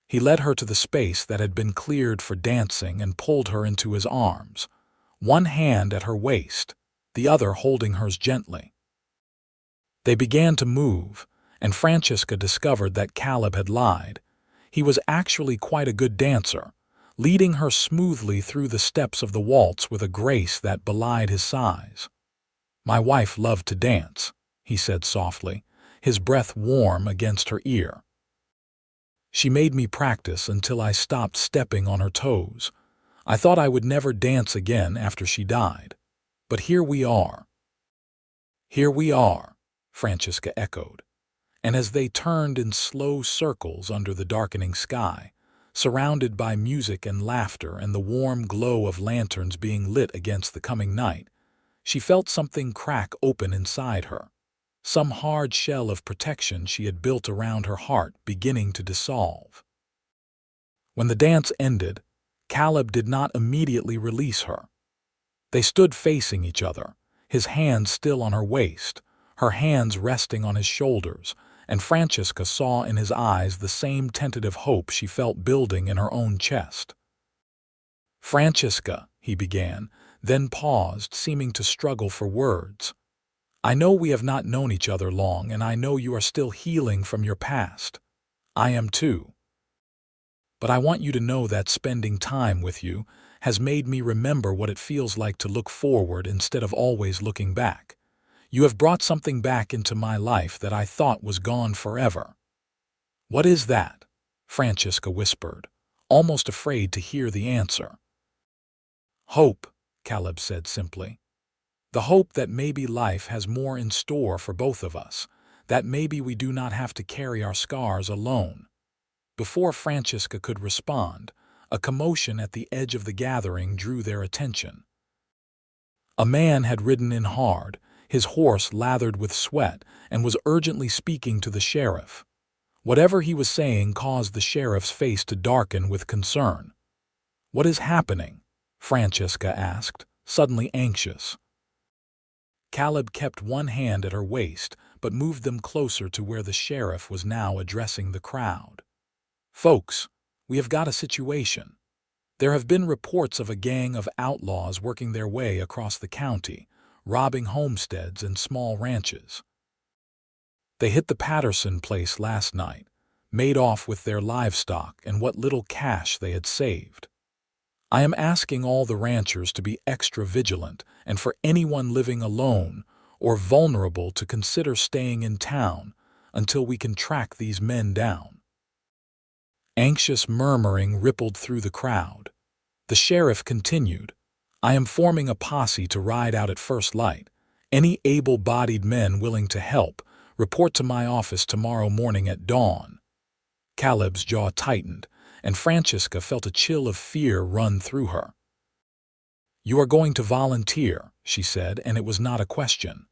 He led her to the space that had been cleared for dancing and pulled her into his arms, one hand at her waist, the other holding hers gently. They began to move, and Francesca discovered that Caleb had lied. He was actually quite a good dancer, leading her smoothly through the steps of the waltz with a grace that belied his size. "My wife loved to dance," he said softly, his breath warm against her ear. "She made me practice until I stopped stepping on her toes. I thought I would never dance again after she died. But here we are." "Here we are," Francesca echoed. And as they turned in slow circles under the darkening sky, surrounded by music and laughter and the warm glow of lanterns being lit against the coming night, she felt something crack open inside her, some hard shell of protection she had built around her heart beginning to dissolve. When the dance ended, Caleb did not immediately release her. They stood facing each other, his hands still on her waist, her hands resting on his shoulders, and Francesca saw in his eyes the same tentative hope she felt building in her own chest. "Francesca," he began, then paused, seeming to struggle for words. "I know we have not known each other long, and I know you are still healing from your past. I am too. But I want you to know that spending time with you has made me remember what it feels like to look forward instead of always looking back. You have brought something back into my life that I thought was gone forever." "What is that?" Francesca whispered, almost afraid to hear the answer. "Hope," Caleb said simply. "The hope that maybe life has more in store for both of us, that maybe we do not have to carry our scars alone." Before Francesca could respond, a commotion at the edge of the gathering drew their attention. A man had ridden in hard, his horse lathered with sweat, and was urgently speaking to the sheriff. Whatever he was saying caused the sheriff's face to darken with concern. "What is happening?" Francesca asked, suddenly anxious. Caleb kept one hand at her waist, but moved them closer to where the sheriff was now addressing the crowd. "Folks, we have got a situation. There have been reports of a gang of outlaws working their way across the county, robbing homesteads and small ranches. They hit the Patterson place last night, made off with their livestock and what little cash they had saved. I am asking all the ranchers to be extra vigilant and for anyone living alone or vulnerable to consider staying in town until we can track these men down." Anxious murmuring rippled through the crowd. The sheriff continued, "I am forming a posse to ride out at first light. Any able-bodied men willing to help, report to my office tomorrow morning at dawn." Caleb's jaw tightened, and Francesca felt a chill of fear run through her. "You are going to volunteer," she said, and it was not a question.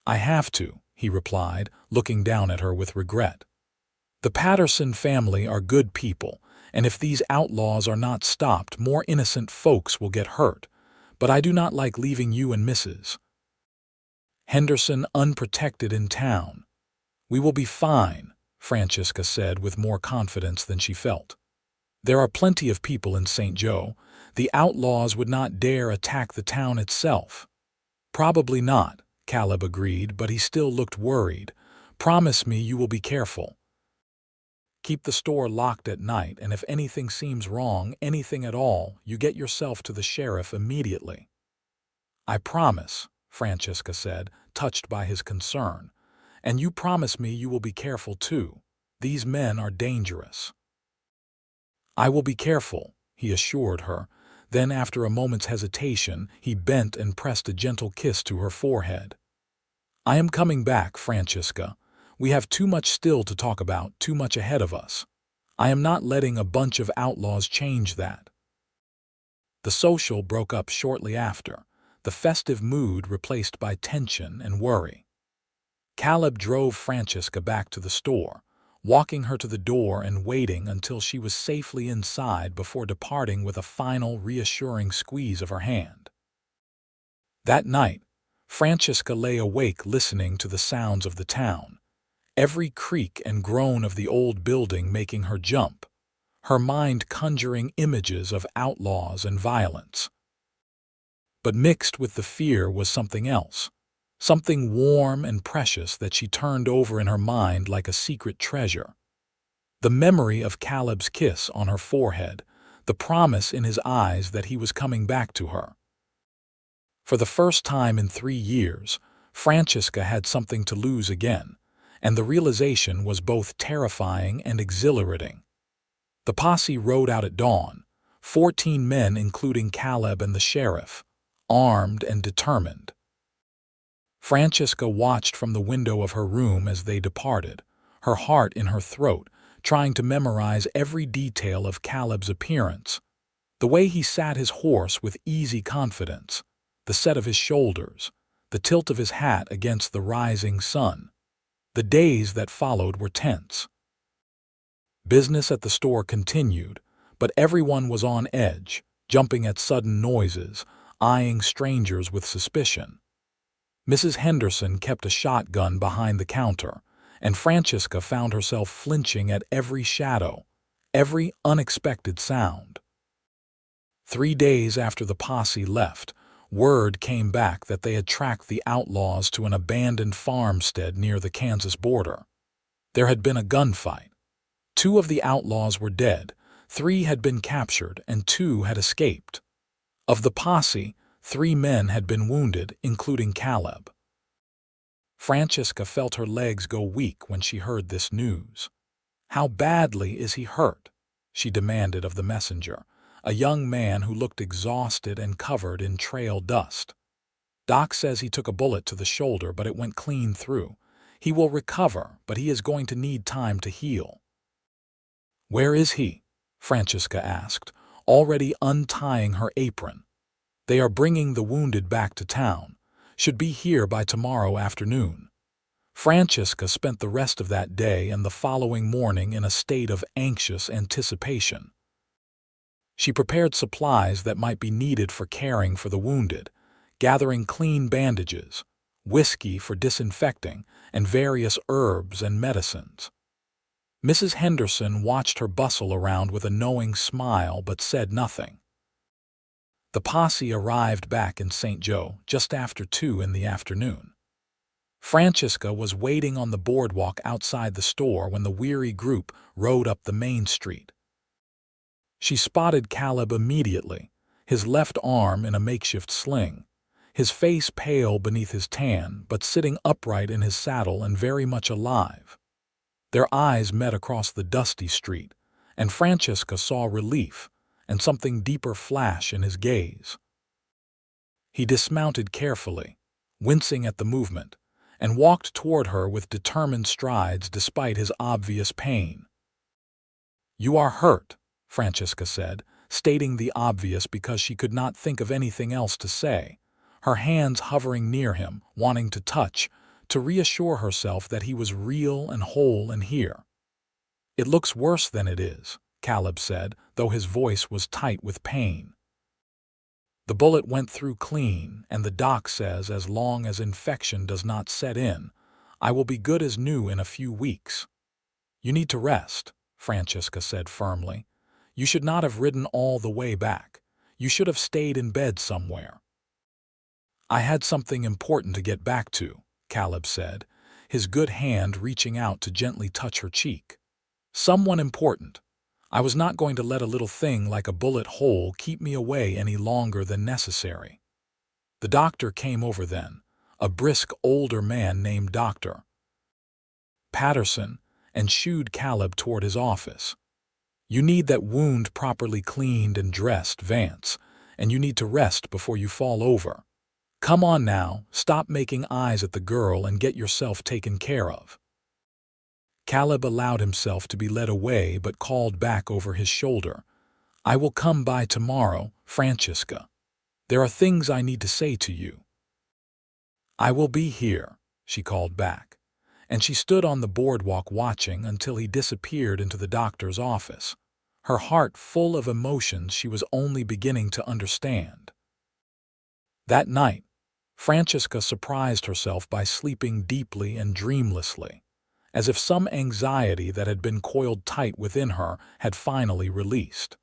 "I have to," he replied, looking down at her with regret. "The Patterson family are good people, and if these outlaws are not stopped, more innocent folks will get hurt. But I do not like leaving you and Mrs. Henderson unprotected in town." "We will be fine," Francesca said with more confidence than she felt. "There are plenty of people in St. Joe. The outlaws would not dare attack the town itself." "Probably not," Caleb agreed, but he still looked worried. "Promise me you will be careful. Keep the store locked at night, and if anything seems wrong, anything at all, you get yourself to the sheriff immediately." "I promise," Francesca said, touched by his concern. "And you promise me you will be careful too. These men are dangerous." "I will be careful," he assured her. Then, after a moment's hesitation, he bent and pressed a gentle kiss to her forehead. "I am coming back, Francesca. We have too much still to talk about, too much ahead of us. I am not letting a bunch of outlaws change that." The social broke up shortly after, the festive mood replaced by tension and worry. Caleb drove Francesca back to the store, walking her to the door and waiting until she was safely inside before departing with a final reassuring squeeze of her hand. That night, Francesca lay awake listening to the sounds of the town, every creak and groan of the old building making her jump, her mind conjuring images of outlaws and violence. But mixed with the fear was something else, something warm and precious that she turned over in her mind like a secret treasure. The memory of Caleb's kiss on her forehead, the promise in his eyes that he was coming back to her. For the first time in 3 years, Francesca had something to lose again, and the realization was both terrifying and exhilarating. The posse rode out at dawn, 14 men including Caleb and the sheriff, armed and determined. Francesca watched from the window of her room as they departed, her heart in her throat, trying to memorize every detail of Caleb's appearance, the way he sat his horse with easy confidence, the set of his shoulders, the tilt of his hat against the rising sun. The days that followed were tense. Business at the store continued, but everyone was on edge, jumping at sudden noises, eyeing strangers with suspicion. Mrs. Henderson kept a shotgun behind the counter, and Francesca found herself flinching at every shadow, every unexpected sound. 3 days after the posse left, word came back that they had tracked the outlaws to an abandoned farmstead near the Kansas border. There had been a gunfight. 2 of the outlaws were dead, 3 had been captured, and 2 had escaped. Of the posse, 3 men had been wounded, including Caleb. Francesca felt her legs go weak when she heard this news. "How badly is he hurt?" she demanded of the messenger, a young man who looked exhausted and covered in trail dust. "Doc says he took a bullet to the shoulder, but it went clean through. He will recover, but he is going to need time to heal." "Where is he?" Francesca asked, already untying her apron. "They are bringing the wounded back to town. Should be here by tomorrow afternoon." Francesca spent the rest of that day and the following morning in a state of anxious anticipation. She prepared supplies that might be needed for caring for the wounded, gathering clean bandages, whiskey for disinfecting, and various herbs and medicines. Mrs. Henderson watched her bustle around with a knowing smile but said nothing. The posse arrived back in St. Joe just after 2 in the afternoon. Francesca was waiting on the boardwalk outside the store when the weary group rode up the main street. She spotted Caleb immediately, his left arm in a makeshift sling, his face pale beneath his tan but sitting upright in his saddle and very much alive. Their eyes met across the dusty street, and Francesca saw relief and something deeper flash in his gaze. He dismounted carefully, wincing at the movement, and walked toward her with determined strides despite his obvious pain. "You are hurt," Francesca said, stating the obvious because she could not think of anything else to say, her hands hovering near him, wanting to touch, to reassure herself that he was real and whole and here. "It looks worse than it is," Caleb said, though his voice was tight with pain. "The bullet went through clean, and the doc says as long as infection does not set in, I will be good as new in a few weeks." "You need to rest," Francesca said firmly. "You should not have ridden all the way back. You should have stayed in bed somewhere." "I had something important to get back to," Caleb said, his good hand reaching out to gently touch her cheek. "Someone important. I was not going to let a little thing like a bullet hole keep me away any longer than necessary." The doctor came over then, a brisk older man named Dr. Patterson, and shooed Caleb toward his office. "You need that wound properly cleaned and dressed, Vance, and you need to rest before you fall over. Come on now, stop making eyes at the girl and get yourself taken care of." Caleb allowed himself to be led away but called back over his shoulder, "I will come by tomorrow, Francesca. There are things I need to say to you." "I will be here," she called back, and she stood on the boardwalk watching until he disappeared into the doctor's office, her heart full of emotions she was only beginning to understand. That night, Francesca surprised herself by sleeping deeply and dreamlessly, as if some anxiety that had been coiled tight within her had finally released.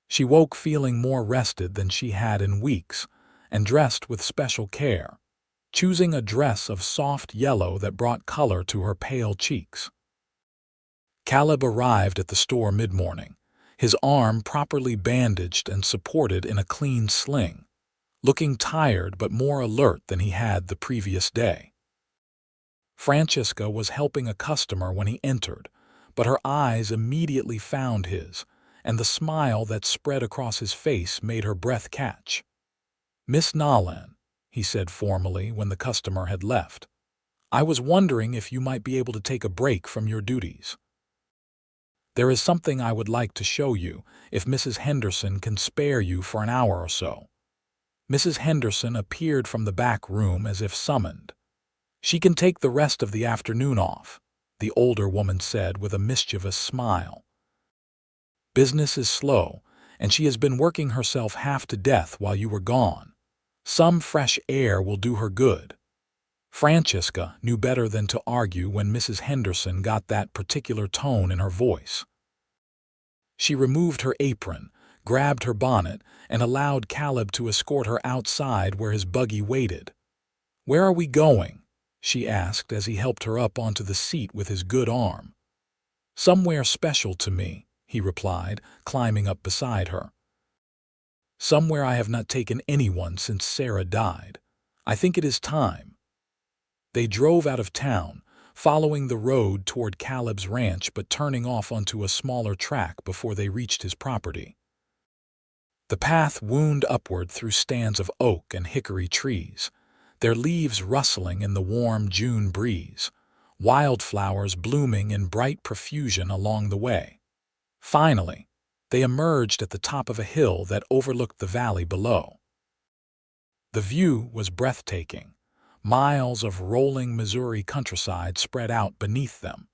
She woke feeling more rested than she had in weeks, and dressed with special care, choosing a dress of soft yellow that brought color to her pale cheeks. Caleb arrived at the store mid-morning, his arm properly bandaged and supported in a clean sling, looking tired but more alert than he had the previous day. Francesca was helping a customer when he entered, but her eyes immediately found his, and the smile that spread across his face made her breath catch. "Miss Nolan," he said formally when the customer had left, "I was wondering if you might be able to take a break from your duties. There is something I would like to show you, if Mrs. Henderson can spare you for an hour or so." Mrs. Henderson appeared from the back room as if summoned. "She can take the rest of the afternoon off," the older woman said with a mischievous smile. "Business is slow, and she has been working herself half to death while you were gone. Some fresh air will do her good." Francesca knew better than to argue when Mrs. Henderson got that particular tone in her voice. She removed her apron, grabbed her bonnet, and allowed Caleb to escort her outside where his buggy waited. "Where are we going?" she asked as he helped her up onto the seat with his good arm. "Somewhere special to me," he replied, climbing up beside her. "Somewhere I have not taken anyone since Sarah died. I think it is time." They drove out of town, following the road toward Caleb's ranch but turning off onto a smaller track before they reached his property. The path wound upward through stands of oak and hickory trees, their leaves rustling in the warm June breeze, wildflowers blooming in bright profusion along the way. Finally, they emerged at the top of a hill that overlooked the valley below. The view was breathtaking. Miles of rolling Missouri countryside spread out beneath them,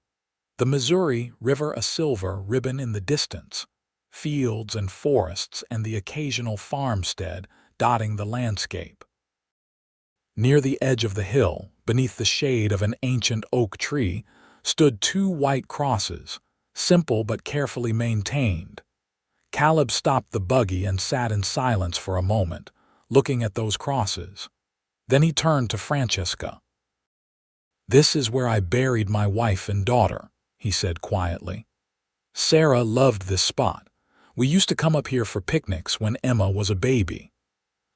the Missouri River a silver ribbon in the distance, fields and forests and the occasional farmstead dotting the landscape. Near the edge of the hill, beneath the shade of an ancient oak tree, stood two white crosses, simple but carefully maintained. Caleb stopped the buggy and sat in silence for a moment, looking at those crosses. Then he turned to Francesca. "This is where I buried my wife and daughter," he said quietly. "Sarah loved this spot. We used to come up here for picnics when Emma was a baby.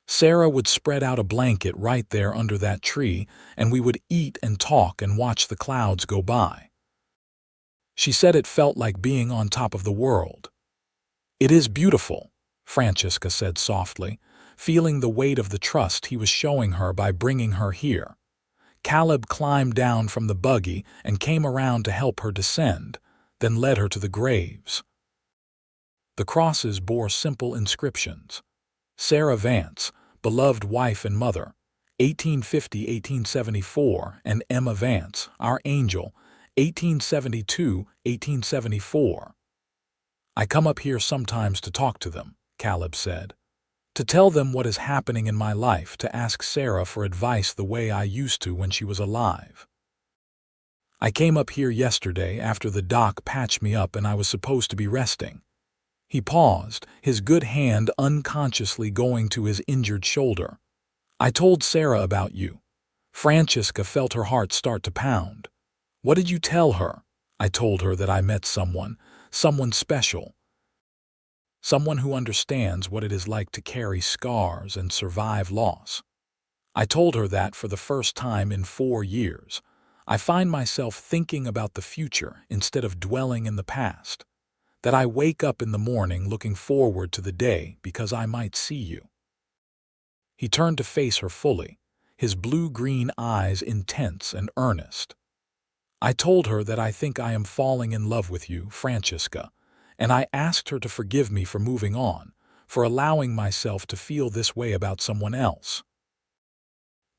Sarah would spread out a blanket right there under that tree, and we would eat and talk and watch the clouds go by. She said it felt like being on top of the world." "It is beautiful," Francesca said softly, feeling the weight of the trust he was showing her by bringing her here. Caleb climbed down from the buggy and came around to help her descend, then led her to the graves. The crosses bore simple inscriptions: Sarah Vance, beloved wife and mother, 1850–1874, and Emma Vance, our angel, 1872–1874. "I come up here sometimes to talk to them," Caleb said. "To tell them what is happening in my life, to ask Sarah for advice the way I used to when she was alive. I came up here yesterday after the doc patched me up and I was supposed to be resting." He paused, his good hand unconsciously going to his injured shoulder. "I told Sarah about you." Francesca felt her heart start to pound. "What did you tell her?" "I told her that I met someone special. Someone who understands what it is like to carry scars and survive loss. I told her that for the first time in 4 years, I find myself thinking about the future instead of dwelling in the past. That I wake up in the morning looking forward to the day because I might see you." He turned to face her fully, his blue-green eyes intense and earnest. "I told her that I think I am falling in love with you, Francesca, and I asked her to forgive me for moving on, for allowing myself to feel this way about someone else."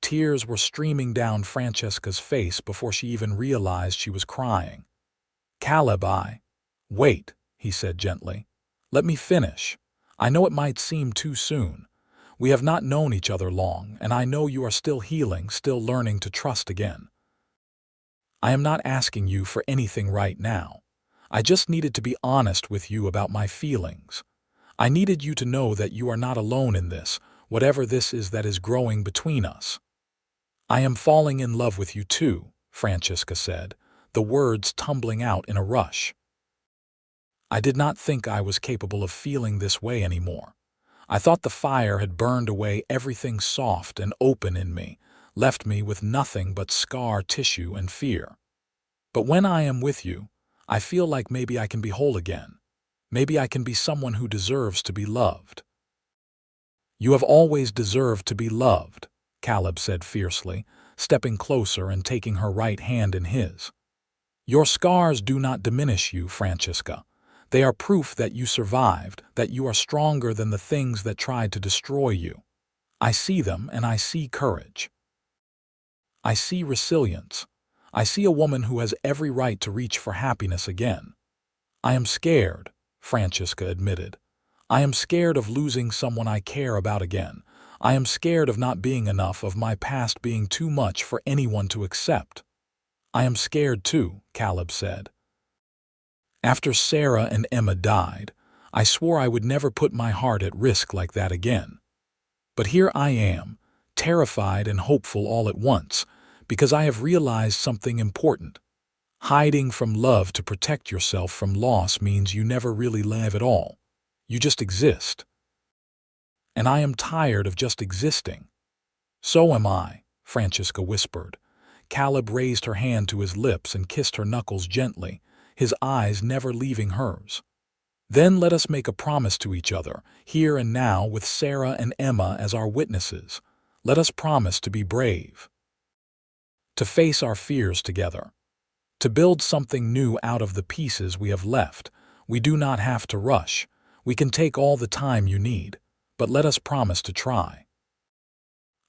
Tears were streaming down Francesca's face before she even realized she was crying. "Caleb, Wait," he said gently. "Let me finish. I know it might seem too soon. We have not known each other long, and I know you are still healing, still learning to trust again. I am not asking you for anything right now. I just needed to be honest with you about my feelings. I needed you to know that you are not alone in this, whatever this is that is growing between us." "I am falling in love with you too," Francesca said, the words tumbling out in a rush. "I did not think I was capable of feeling this way anymore. I thought the fire had burned away everything soft and open in me, left me with nothing but scar tissue and fear. But when I am with you, I feel like maybe I can be whole again. Maybe I can be someone who deserves to be loved." "You have always deserved to be loved," Caleb said fiercely, stepping closer and taking her right hand in his. "Your scars do not diminish you, Francesca. They are proof that you survived, that you are stronger than the things that tried to destroy you. I see them, and I see courage. I see resilience. I see a woman who has every right to reach for happiness again. I am scared," Francesca admitted. "I am scared of losing someone I care about again. I am scared of not being enough, of my past being too much for anyone to accept." "I am scared too," Caleb said. "After Sarah and Emma died, I swore I would never put my heart at risk like that again. But here I am, terrified and hopeful all at once, because I have realized something important. Hiding from love to protect yourself from loss means you never really live at all. You just exist. And I am tired of just existing." "So am I," Francesca whispered. Caleb raised her hand to his lips and kissed her knuckles gently, his eyes never leaving hers. "Then let us make a promise to each other, here and now with Sarah and Emma as our witnesses. Let us promise to be brave. To face our fears together. To build something new out of the pieces we have left. We do not have to rush. We can take all the time you need, but let us promise to try."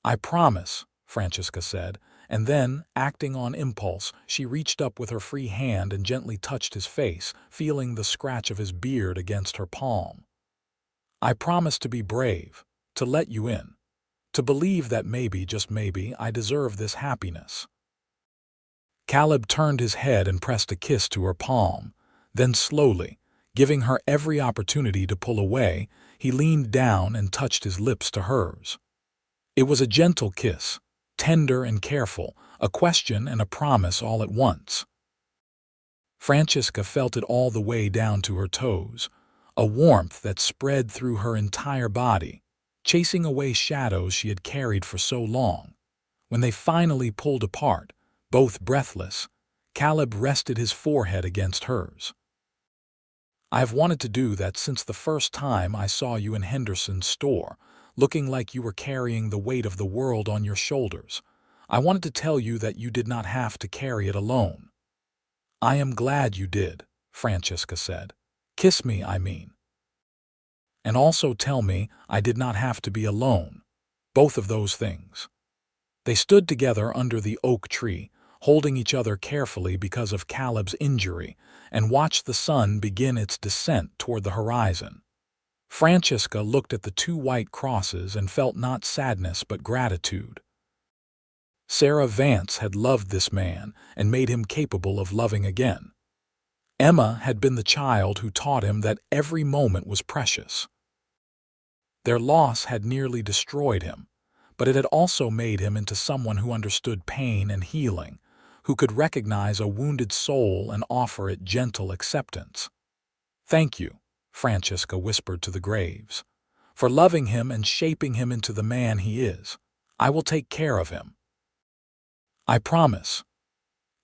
"I promise," Francesca said, and then, acting on impulse, she reached up with her free hand and gently touched his face, feeling the scratch of his beard against her palm. "I promise to be brave, to let you in, to believe that maybe, just maybe, I deserve this happiness." Caleb turned his head and pressed a kiss to her palm. Then slowly, giving her every opportunity to pull away, he leaned down and touched his lips to hers. It was a gentle kiss, tender and careful, a question and a promise all at once. Francesca felt it all the way down to her toes, a warmth that spread through her entire body, chasing away shadows she had carried for so long. When they finally pulled apart, both breathless, Caleb rested his forehead against hers. "I have wanted to do that since the first time I saw you in Henderson's store, looking like you were carrying the weight of the world on your shoulders. I wanted to tell you that you did not have to carry it alone." "I am glad you did," Francesca said. "Kiss me, I mean. And also tell me I did not have to be alone. Both of those things." They stood together under the oak tree, holding each other carefully because of Caleb's injury, and watched the sun begin its descent toward the horizon. Francesca looked at the two white crosses and felt not sadness but gratitude. Sarah Vance had loved this man and made him capable of loving again. Emma had been the child who taught him that every moment was precious. Their loss had nearly destroyed him, but it had also made him into someone who understood pain and healing, who could recognize a wounded soul and offer it gentle acceptance. "Thank you," Francesca whispered to the graves, "for loving him and shaping him into the man he is. I will take care of him." "I promise."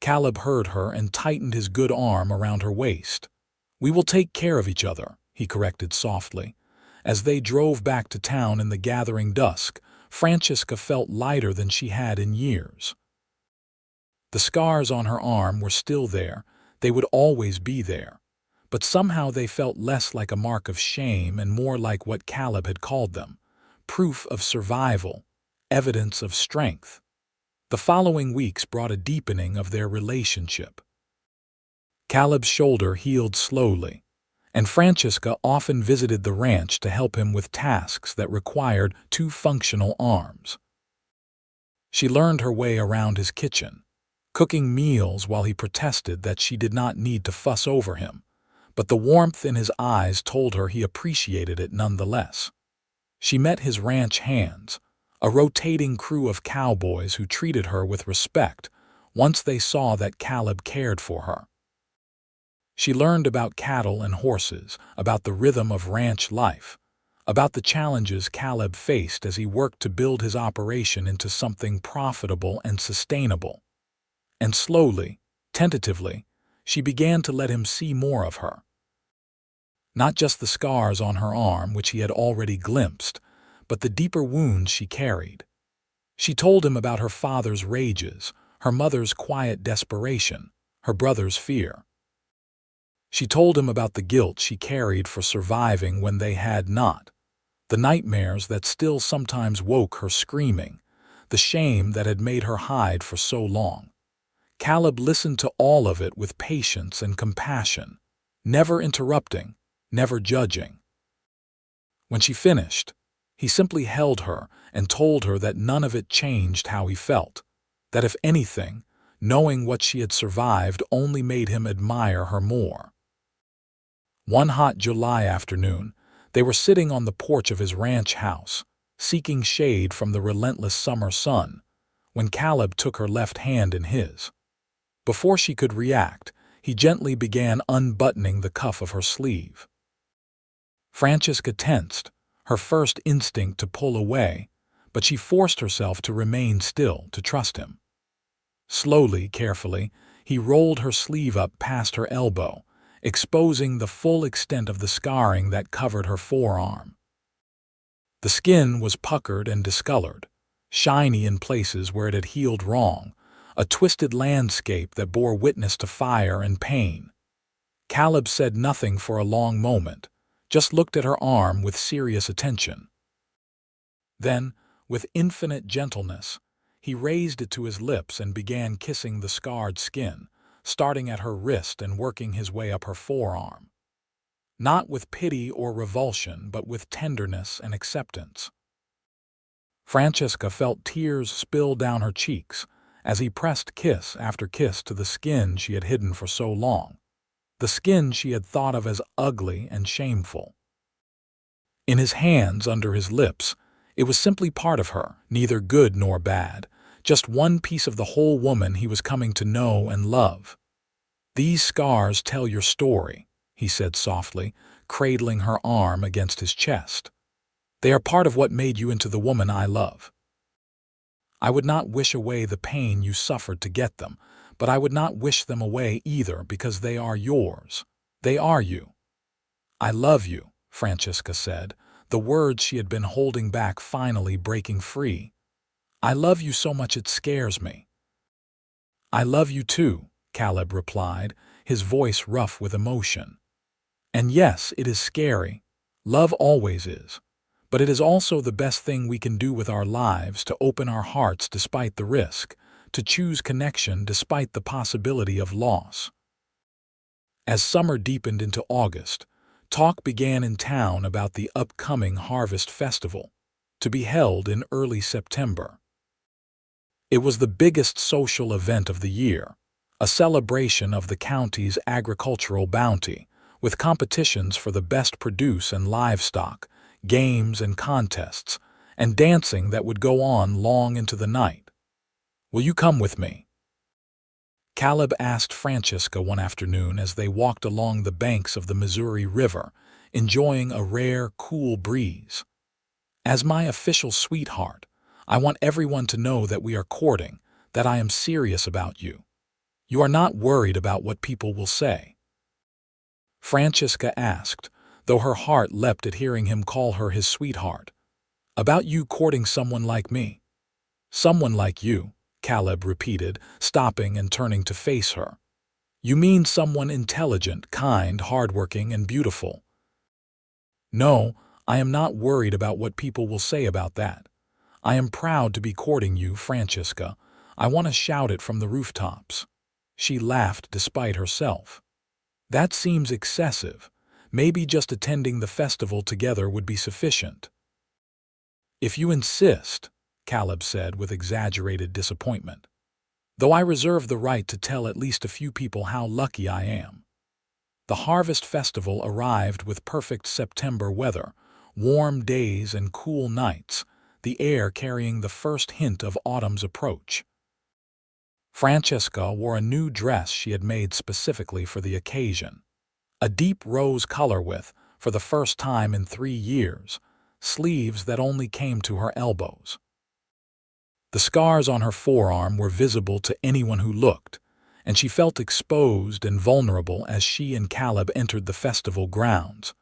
Caleb heard her and tightened his good arm around her waist. "We will take care of each other," he corrected softly. As they drove back to town in the gathering dusk, Francesca felt lighter than she had in years. The scars on her arm were still there, they would always be there, but somehow they felt less like a mark of shame and more like what Caleb had called them, proof of survival, evidence of strength. The following weeks brought a deepening of their relationship. Caleb's shoulder healed slowly, and Francesca often visited the ranch to help him with tasks that required two functional arms. She learned her way around his kitchen, cooking meals while he protested that she did not need to fuss over him, but the warmth in his eyes told her he appreciated it nonetheless. She met his ranch hands, a rotating crew of cowboys who treated her with respect once they saw that Caleb cared for her. She learned about cattle and horses, about the rhythm of ranch life, about the challenges Caleb faced as he worked to build his operation into something profitable and sustainable. And slowly, tentatively, she began to let him see more of her. Not just the scars on her arm, which he had already glimpsed, but the deeper wounds she carried. She told him about her father's rages, her mother's quiet desperation, her brother's fear. She told him about the guilt she carried for surviving when they had not, the nightmares that still sometimes woke her screaming, the shame that had made her hide for so long. Caleb listened to all of it with patience and compassion, never interrupting, never judging. When she finished, he simply held her and told her that none of it changed how he felt, that if anything, knowing what she had survived only made him admire her more. One hot July afternoon, they were sitting on the porch of his ranch house, seeking shade from the relentless summer sun, when Caleb took her left hand in his. Before she could react, he gently began unbuttoning the cuff of her sleeve. Francesca tensed, her first instinct to pull away, but she forced herself to remain still, to trust him. Slowly, carefully, he rolled her sleeve up past her elbow, exposing the full extent of the scarring that covered her forearm. The skin was puckered and discolored, shiny in places where it had healed wrong, a twisted landscape that bore witness to fire and pain. Caleb said nothing for a long moment, just looked at her arm with serious attention. Then, with infinite gentleness, he raised it to his lips and began kissing the scarred skin, starting at her wrist and working his way up her forearm. Not with pity or revulsion, but with tenderness and acceptance. Francesca felt tears spill down her cheeks as he pressed kiss after kiss to the skin she had hidden for so long, the skin she had thought of as ugly and shameful. In his hands under his lips, it was simply part of her, neither good nor bad, just one piece of the whole woman he was coming to know and love. "These scars tell your story," he said softly, cradling her arm against his chest. "They are part of what made you into the woman I love. I would not wish away the pain you suffered to get them, but I would not wish them away either because they are yours. They are you." "I love you," Francesca said, the words she had been holding back finally breaking free. "I love you so much it scares me." "I love you too," Caleb replied, his voice rough with emotion. "And yes, it is scary. Love always is. But it is also the best thing we can do with our lives, to open our hearts despite the risk, to choose connection despite the possibility of loss." As summer deepened into August, talk began in town about the upcoming Harvest Festival, to be held in early September. It was the biggest social event of the year, a celebration of the county's agricultural bounty, with competitions for the best produce and livestock, games and contests, and dancing that would go on long into the night. "Will you come with me?" Caleb asked Francesca one afternoon as they walked along the banks of the Missouri River, enjoying a rare, cool breeze. "As my official sweetheart, I want everyone to know that we are courting, that I am serious about you. You are not worried about what people will say?" Francesca asked, though her heart leapt at hearing him call her his sweetheart. "About you courting someone like me?" "Someone like you," Caleb repeated, stopping and turning to face her. "You mean someone intelligent, kind, hardworking, and beautiful?" "No, I am not worried about what people will say about that. I am proud to be courting you, Francesca. I want to shout it from the rooftops." She laughed despite herself. "That seems excessive. Maybe just attending the festival together would be sufficient." "If you insist," Caleb said with exaggerated disappointment. "Though I reserve the right to tell at least a few people how lucky I am." The harvest festival arrived with perfect September weather, warm days and cool nights, the air carrying the first hint of autumn's approach. Francesca wore a new dress she had made specifically for the occasion. A deep rose color with, for the first time in 3 years, sleeves that only came to her elbows. The scars on her forearm were visible to anyone who looked, and she felt exposed and vulnerable as she and Caleb entered the festival grounds.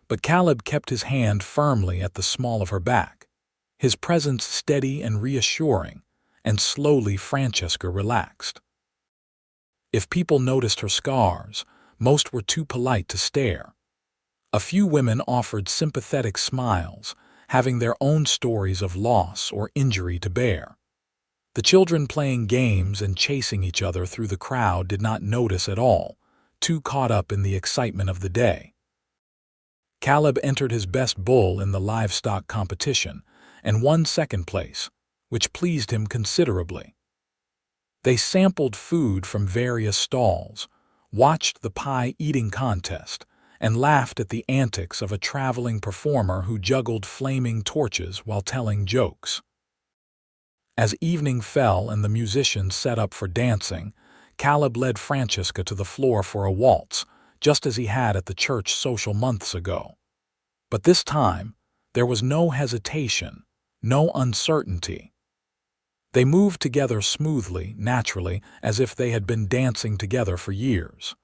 But Caleb kept his hand firmly at the small of her back, his presence steady and reassuring, and slowly Francesca relaxed. If people noticed her scars, most were too polite to stare. A few women offered sympathetic smiles, having their own stories of loss or injury to bear. The children playing games and chasing each other through the crowd did not notice at all, too caught up in the excitement of the day. Caleb entered his best bull in the livestock competition and won second place, which pleased him considerably. They sampled food from various stalls, watched the pie-eating contest, and laughed at the antics of a traveling performer who juggled flaming torches while telling jokes. As evening fell and the musicians set up for dancing, Caleb led Francesca to the floor for a waltz, just as he had at the church social months ago. But this time, there was no hesitation, no uncertainty. They moved together smoothly, naturally, as if they had been dancing together for years.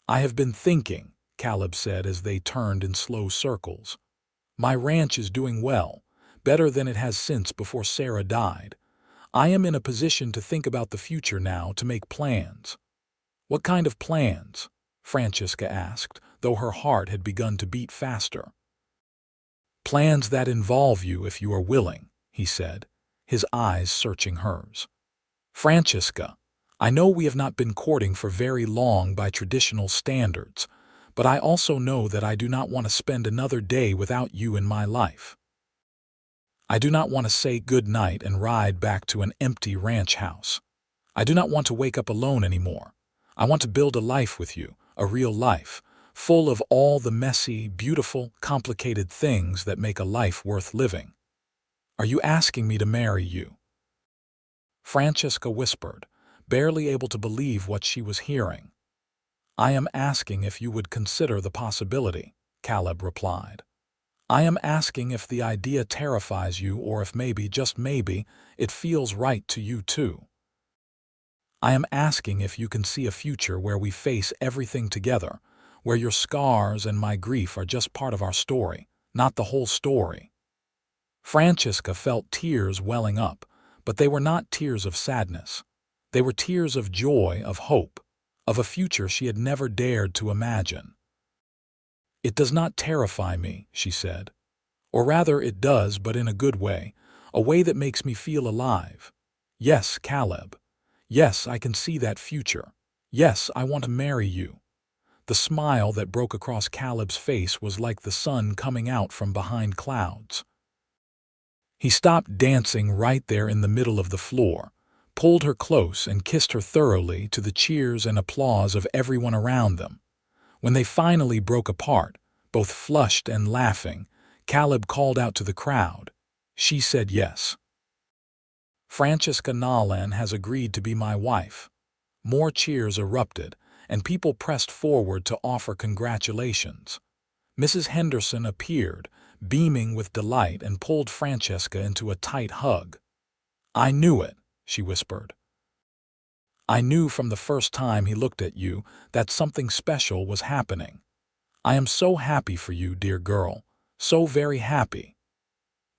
"I have been thinking," Caleb said as they turned in slow circles. "My ranch is doing well, better than it has since before Sarah died. I am in a position to think about the future now, to make plans." "What kind of plans?" Francesca asked, though her heart had begun to beat faster. "Plans that involve you if you are willing," he said, his eyes searching hers. "Francesca, I know we have not been courting for very long by traditional standards, but I also know that I do not want to spend another day without you in my life. I do not want to say good night and ride back to an empty ranch house. I do not want to wake up alone anymore. I want to build a life with you, a real life, full of all the messy, beautiful, complicated things that make a life worth living. Are you asking me to marry you?" Francesca whispered, barely able to believe what she was hearing. "I am asking if you would consider the possibility," Caleb replied. "I am asking if the idea terrifies you or if maybe, just maybe, it feels right to you too. I am asking if you can see a future where we face everything together, where your scars and my grief are just part of our story, not the whole story." Francesca felt tears welling up, but they were not tears of sadness. They were tears of joy, of hope, of a future she had never dared to imagine. "It does not terrify me," she said. "Or rather, it does, but in a good way, a way that makes me feel alive. Yes, Caleb. Yes, I can see that future. Yes, I want to marry you." The smile that broke across Caleb's face was like the sun coming out from behind clouds. He stopped dancing right there in the middle of the floor, pulled her close and kissed her thoroughly to the cheers and applause of everyone around them. When they finally broke apart, both flushed and laughing, Caleb called out to the crowd, "She said yes. Francesca Nolan has agreed to be my wife." More cheers erupted, and people pressed forward to offer congratulations. Mrs. Henderson appeared, beaming with delight, and pulled Francesca into a tight hug. "I knew it," she whispered. "I knew from the first time he looked at you that something special was happening. I am so happy for you, dear girl, so very happy."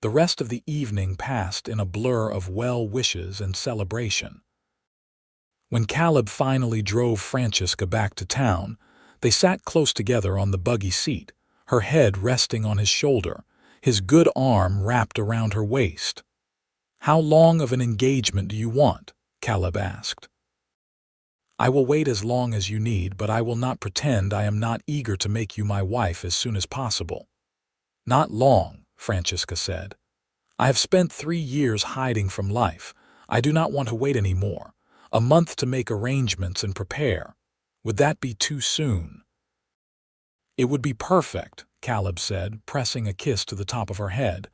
The rest of the evening passed in a blur of well wishes and celebration. When Caleb finally drove Francesca back to town, they sat close together on the buggy seat, her head resting on his shoulder, his good arm wrapped around her waist. "How long of an engagement do you want?" Caleb asked. "I will wait as long as you need, but I will not pretend I am not eager to make you my wife as soon as possible." "Not long," Francesca said. "I have spent 3 years hiding from life. I do not want to wait any more. A month to make arrangements and prepare. Would that be too soon?" "It would be perfect," Caleb said, pressing a kiss to the top of her head.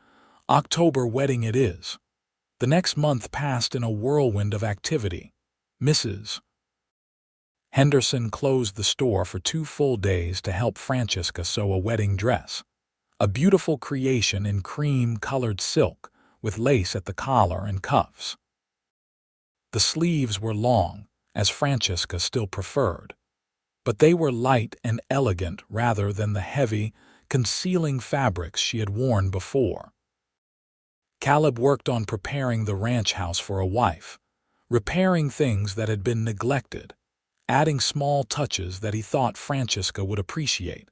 "October wedding it is." The next month passed in a whirlwind of activity. Mrs. Henderson closed the store for 2 full days to help Francesca sew a wedding dress. A beautiful creation in cream-colored silk, with lace at the collar and cuffs. The sleeves were long, as Francesca still preferred, but they were light and elegant rather than the heavy, concealing fabrics she had worn before. Caleb worked on preparing the ranch house for a wife, repairing things that had been neglected, adding small touches that he thought Francesca would appreciate.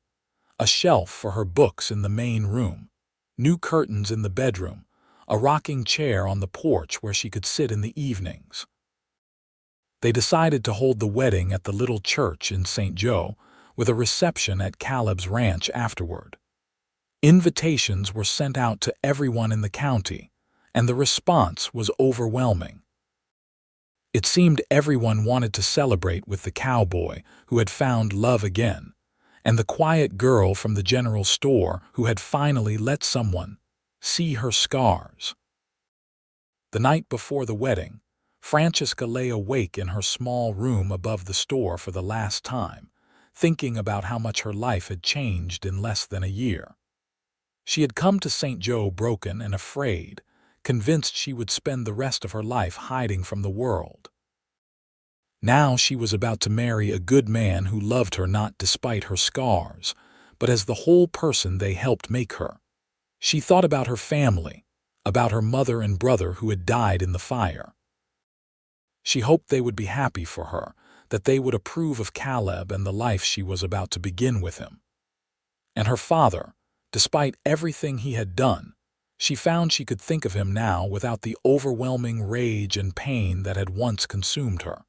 A shelf for her books in the main room, new curtains in the bedroom, a rocking chair on the porch where she could sit in the evenings. They decided to hold the wedding at the little church in St. Joe, with a reception at Caleb's ranch afterward. Invitations were sent out to everyone in the county, and the response was overwhelming. It seemed everyone wanted to celebrate with the cowboy who had found love again, and the quiet girl from the general store who had finally let someone see her scars. The night before the wedding, Francesca lay awake in her small room above the store for the last time, thinking about how much her life had changed in less than a year. She had come to St. Joe broken and afraid, convinced she would spend the rest of her life hiding from the world. Now she was about to marry a good man who loved her not despite her scars, but as the whole person they helped make her. She thought about her family, about her mother and brother who had died in the fire. She hoped they would be happy for her, that they would approve of Caleb and the life she was about to begin with him. And her father, despite everything he had done, she found she could think of him now without the overwhelming rage and pain that had once consumed her.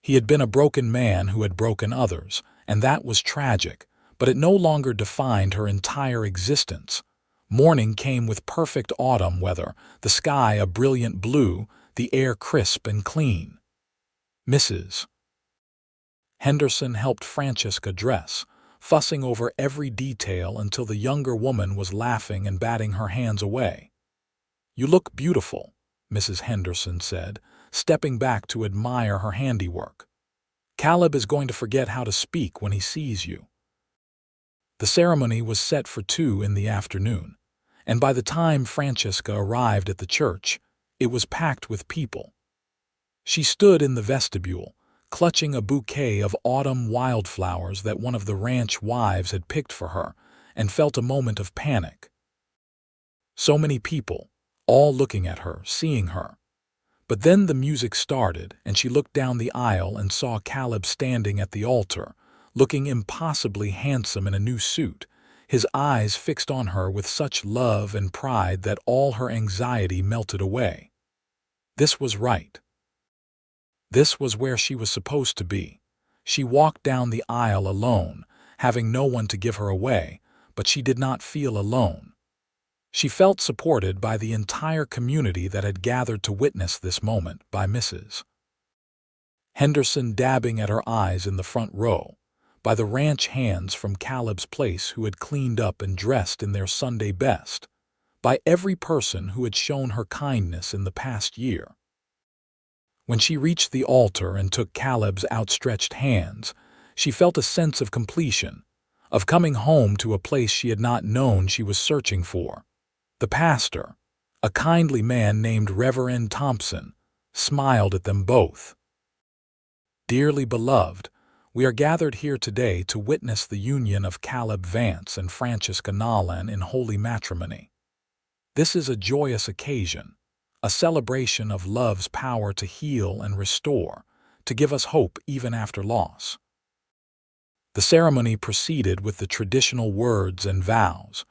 He had been a broken man who had broken others, and that was tragic, but it no longer defined her entire existence. Morning came with perfect autumn weather, the sky a brilliant blue, the air crisp and clean. Mrs. Henderson helped Francesca dress, fussing over every detail until the younger woman was laughing and batting her hands away. "You look beautiful," Mrs. Henderson said, stepping back to admire her handiwork. "Caleb is going to forget how to speak when he sees you." The ceremony was set for 2 in the afternoon, and by the time Francesca arrived at the church, it was packed with people. She stood in the vestibule, clutching a bouquet of autumn wildflowers that one of the ranch wives had picked for her, and felt a moment of panic. So many people, all looking at her, seeing her. But then the music started, and she looked down the aisle and saw Caleb standing at the altar, looking impossibly handsome in a new suit, his eyes fixed on her with such love and pride that all her anxiety melted away. This was right. This was where she was supposed to be. She walked down the aisle alone, having no one to give her away, but she did not feel alone. She felt supported by the entire community that had gathered to witness this moment, by Mrs. Henderson dabbing at her eyes in the front row, by the ranch hands from Caleb's place who had cleaned up and dressed in their Sunday best, by every person who had shown her kindness in the past year. When she reached the altar and took Caleb's outstretched hands, she felt a sense of completion, of coming home to a place she had not known she was searching for. The pastor, a kindly man named Reverend Thompson, smiled at them both. "Dearly beloved, we are gathered here today to witness the union of Caleb Vance and Francesca Nolan in holy matrimony. This is a joyous occasion, a celebration of love's power to heal and restore, to give us hope even after loss." The ceremony proceeded with the traditional words and vows,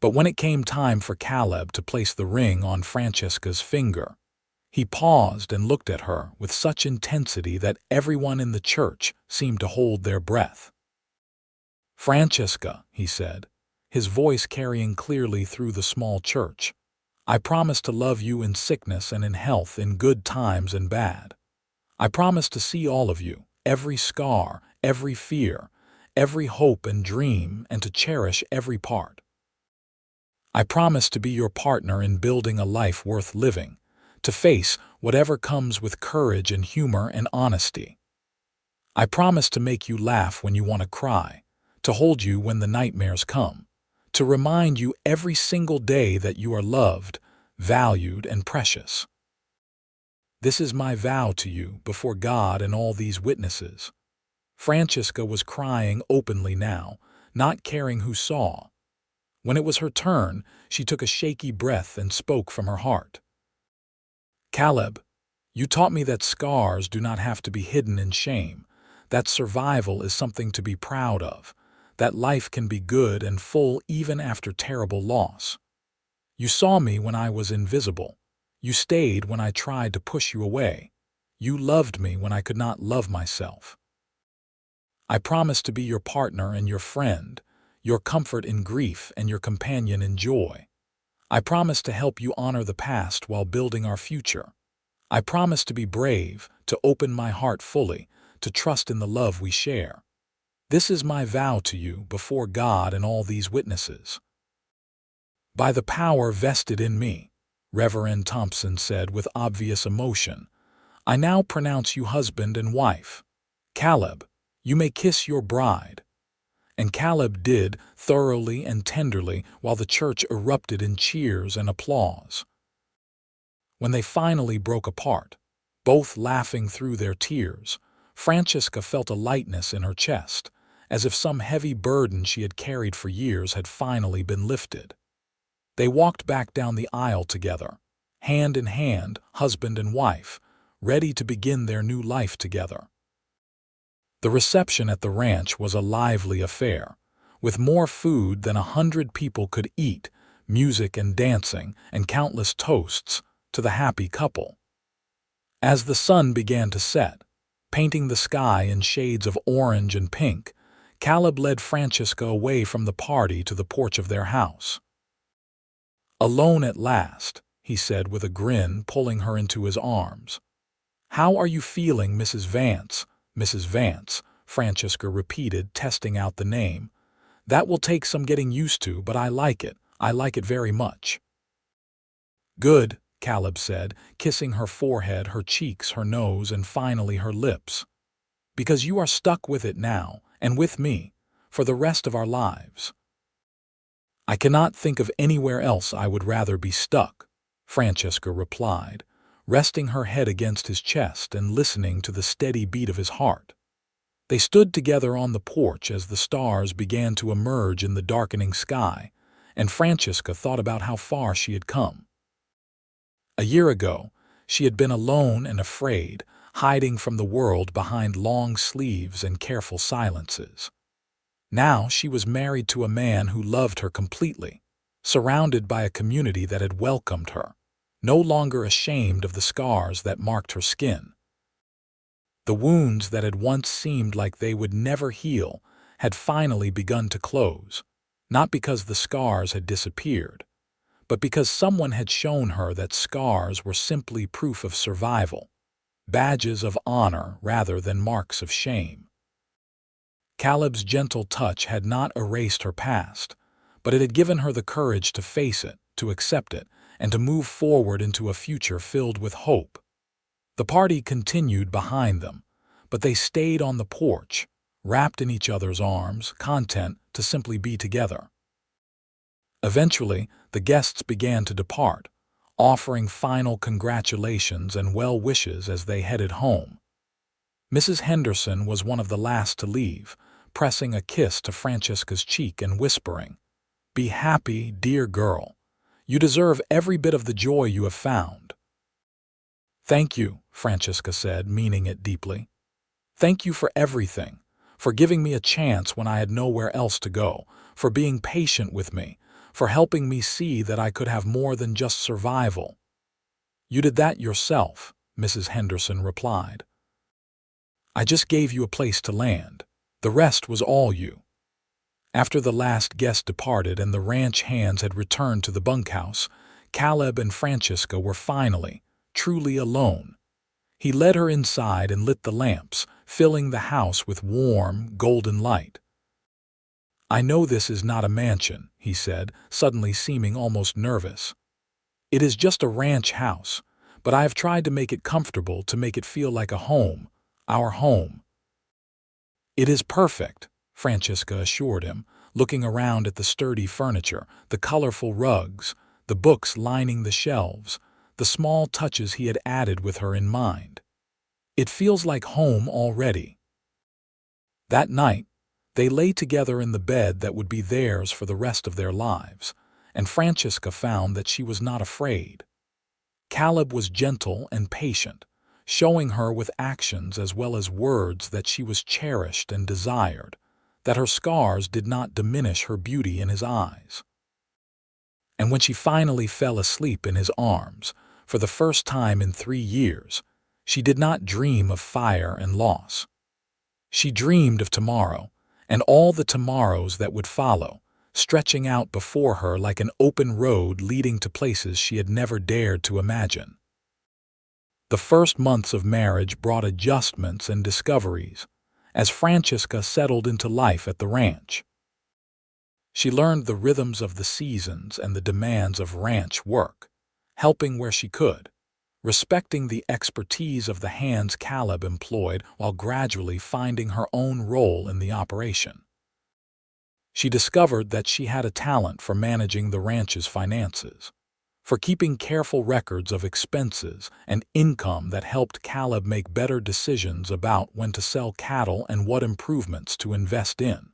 But when it came time for Caleb to place the ring on Francesca's finger, he paused and looked at her with such intensity that everyone in the church seemed to hold their breath. "Francesca," he said, his voice carrying clearly through the small church, "I promise to love you in sickness and in health, in good times and bad. I promise to see all of you, every scar, every fear, every hope and dream, and to cherish every part. I promise to be your partner in building a life worth living, to face whatever comes with courage and humor and honesty. I promise to make you laugh when you want to cry, to hold you when the nightmares come, to remind you every single day that you are loved, valued, and precious. This is my vow to you before God and all these witnesses." Francesca was crying openly now, not caring who saw. When it was her turn, she took a shaky breath and spoke from her heart. "Caleb, you taught me that scars do not have to be hidden in shame, that survival is something to be proud of, that life can be good and full even after terrible loss. You saw me when I was invisible. You stayed when I tried to push you away. You loved me when I could not love myself. I promise to be your partner and your friend, your comfort in grief and your companion in joy. I promise to help you honor the past while building our future. I promise to be brave, to open my heart fully, to trust in the love we share. This is my vow to you before God and all these witnesses." "By the power vested in me," Reverend Thompson said with obvious emotion, "I now pronounce you husband and wife. Caleb, you may kiss your bride." And Caleb did, thoroughly and tenderly, while the church erupted in cheers and applause. When they finally broke apart, both laughing through their tears, Francesca felt a lightness in her chest, as if some heavy burden she had carried for years had finally been lifted. They walked back down the aisle together, hand in hand, husband and wife, ready to begin their new life together. The reception at the ranch was a lively affair, with more food than 100 people could eat, music and dancing, and countless toasts to the happy couple. As the sun began to set, painting the sky in shades of orange and pink, Caleb led Francesca away from the party to the porch of their house. "Alone at last," he said with a grin, pulling her into his arms. "How are you feeling, Mrs. Vance?" "Mrs. Vance," Francesca repeated, testing out the name. "That will take some getting used to, but I like it. I like it very much." "Good," Caleb said, kissing her forehead, her cheeks, her nose, and finally her lips. "Because you are stuck with it now, and with me, for the rest of our lives." "I cannot think of anywhere else I would rather be stuck," Francesca replied, resting her head against his chest and listening to the steady beat of his heart. They stood together on the porch as the stars began to emerge in the darkening sky, and Francesca thought about how far she had come. A year ago, she had been alone and afraid, hiding from the world behind long sleeves and careful silences. Now she was married to a man who loved her completely, surrounded by a community that had welcomed her, no longer ashamed of the scars that marked her skin. The wounds that had once seemed like they would never heal had finally begun to close, not because the scars had disappeared, but because someone had shown her that scars were simply proof of survival, badges of honor rather than marks of shame. Caleb's gentle touch had not erased her past, but it had given her the courage to face it, to accept it, and to move forward into a future filled with hope. The party continued behind them, but they stayed on the porch, wrapped in each other's arms, content to simply be together. Eventually, the guests began to depart, offering final congratulations and well wishes as they headed home. Mrs. Henderson was one of the last to leave, pressing a kiss to Francesca's cheek and whispering, "Be happy, dear girl. You deserve every bit of the joy you have found." "Thank you," Francesca said, meaning it deeply. "Thank you for everything, for giving me a chance when I had nowhere else to go, for being patient with me, for helping me see that I could have more than just survival." "You did that yourself," Mrs. Henderson replied. "I just gave you a place to land. The rest was all you." After the last guest departed and the ranch hands had returned to the bunkhouse, Caleb and Francesca were finally, truly alone. He led her inside and lit the lamps, filling the house with warm, golden light. "I know this is not a mansion," he said, suddenly seeming almost nervous. "It is just a ranch house, but I have tried to make it comfortable, to make it feel like a home, our home." "It is perfect," Francesca assured him, looking around at the sturdy furniture, the colorful rugs, the books lining the shelves, the small touches he had added with her in mind. "It feels like home already." That night, they lay together in the bed that would be theirs for the rest of their lives, and Francesca found that she was not afraid. Caleb was gentle and patient, showing her with actions as well as words that she was cherished and desired, that her scars did not diminish her beauty in his eyes. And when she finally fell asleep in his arms, for the first time in 3 years, she did not dream of fire and loss. She dreamed of tomorrow, and all the tomorrows that would follow, stretching out before her like an open road leading to places she had never dared to imagine. The first months of marriage brought adjustments and discoveries, as Francesca settled into life at the ranch. She learned the rhythms of the seasons and the demands of ranch work, helping where she could, respecting the expertise of the hands Caleb employed while gradually finding her own role in the operation. She discovered that she had a talent for managing the ranch's finances, for keeping careful records of expenses and income that helped Caleb make better decisions about when to sell cattle and what improvements to invest in.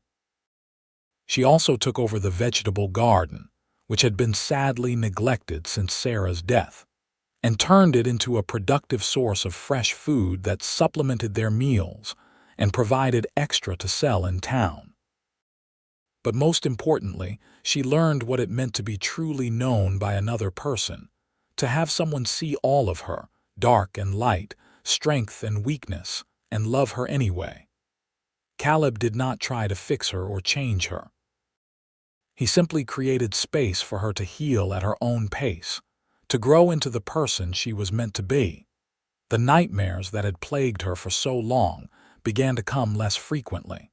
She also took over the vegetable garden, which had been sadly neglected since Sarah's death, and turned it into a productive source of fresh food that supplemented their meals and provided extra to sell in town. But most importantly, she learned what it meant to be truly known by another person, to have someone see all of her, dark and light, strength and weakness, and love her anyway. Caleb did not try to fix her or change her. He simply created space for her to heal at her own pace, to grow into the person she was meant to be. The nightmares that had plagued her for so long began to come less frequently.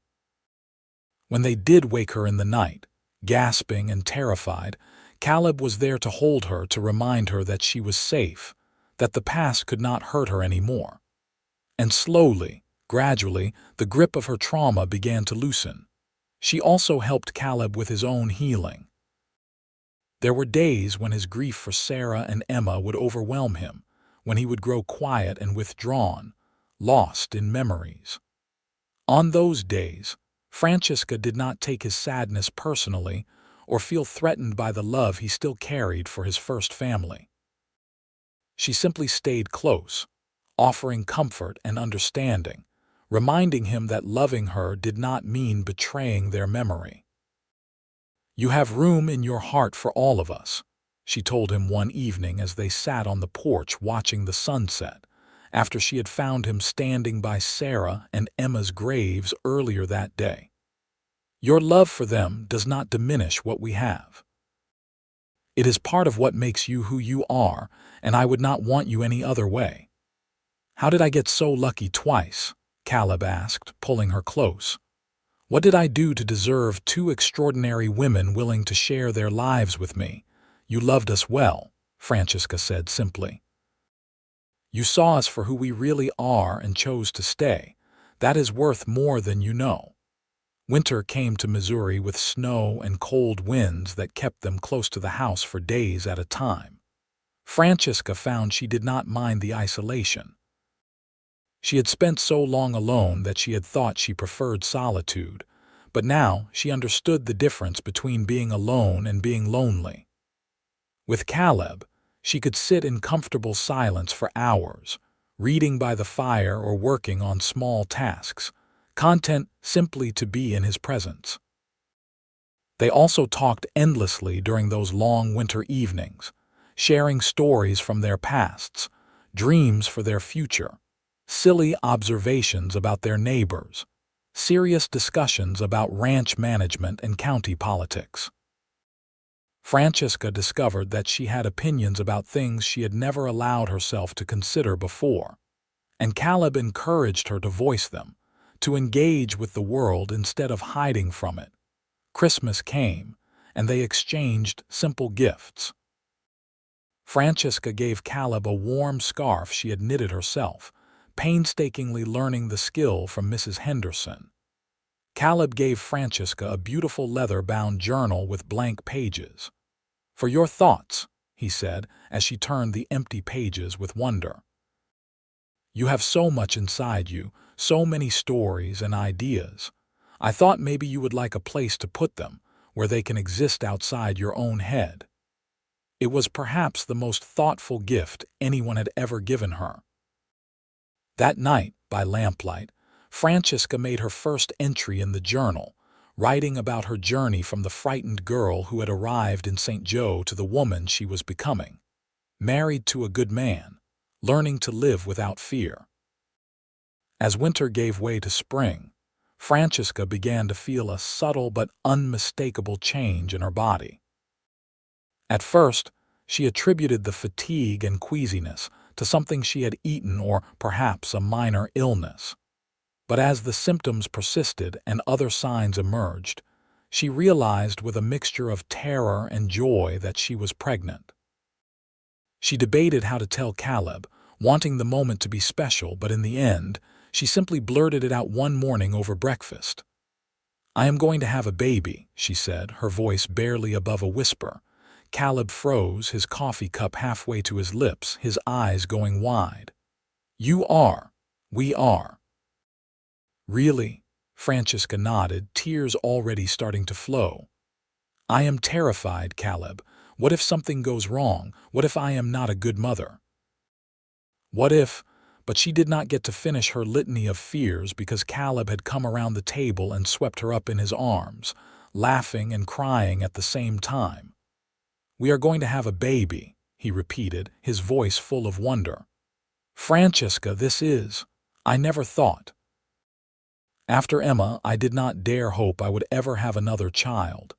When they did wake her in the night, gasping and terrified, Caleb was there to hold her, to remind her that she was safe, that the past could not hurt her anymore. And slowly, gradually, the grip of her trauma began to loosen. She also helped Caleb with his own healing. There were days when his grief for Sarah and Emma would overwhelm him, when he would grow quiet and withdrawn, lost in memories. On those days, Francesca did not take his sadness personally or feel threatened by the love he still carried for his first family. She simply stayed close, offering comfort and understanding, reminding him that loving her did not mean betraying their memory. "You have room in your heart for all of us," she told him one evening as they sat on the porch watching the sunset, after she had found him standing by Sarah and Emma's graves earlier that day. "Your love for them does not diminish what we have. It is part of what makes you who you are, and I would not want you any other way." "How did I get so lucky twice?" Caleb asked, pulling her close. "What did I do to deserve 2 extraordinary women willing to share their lives with me?" "You loved us well," Francesca said simply. "You saw us for who we really are and chose to stay. That is worth more than you know." Winter came to Missouri with snow and cold winds that kept them close to the house for days at a time. Francesca found she did not mind the isolation. She had spent so long alone that she had thought she preferred solitude, but now she understood the difference between being alone and being lonely. With Caleb, she could sit in comfortable silence for hours, reading by the fire or working on small tasks, content simply to be in his presence. They also talked endlessly during those long winter evenings, sharing stories from their pasts, dreams for their future, silly observations about their neighbors, serious discussions about ranch management and county politics. Francesca discovered that she had opinions about things she had never allowed herself to consider before, and Caleb encouraged her to voice them, to engage with the world instead of hiding from it. Christmas came, and they exchanged simple gifts. Francesca gave Caleb a warm scarf she had knitted herself, painstakingly learning the skill from Mrs. Henderson. Caleb gave Francesca a beautiful leather-bound journal with blank pages. "For your thoughts," he said, as she turned the empty pages with wonder. "You have so much inside you, so many stories and ideas. I thought maybe you would like a place to put them, where they can exist outside your own head." It was perhaps the most thoughtful gift anyone had ever given her. That night, by lamplight, Francesca made her first entry in the journal, writing about her journey from the frightened girl who had arrived in St. Joe to the woman she was becoming, married to a good man, learning to live without fear. As winter gave way to spring, Francesca began to feel a subtle but unmistakable change in her body. At first, she attributed the fatigue and queasiness to something she had eaten or perhaps a minor illness. But as the symptoms persisted and other signs emerged, she realized with a mixture of terror and joy that she was pregnant. She debated how to tell Caleb, wanting the moment to be special, but in the end, she simply blurted it out one morning over breakfast. "I am going to have a baby," she said, her voice barely above a whisper. Caleb froze, his coffee cup halfway to his lips, his eyes going wide. "You are. We are." "Really?" Francesca nodded, tears already starting to flow. "I am terrified, Caleb. What if something goes wrong? What if I am not a good mother? What if—" But she did not get to finish her litany of fears because Caleb had come around the table and swept her up in his arms, laughing and crying at the same time. "We are going to have a baby," he repeated, his voice full of wonder. "Francesca, this is— I never thought. After Emma, I did not dare hope I would ever have another child.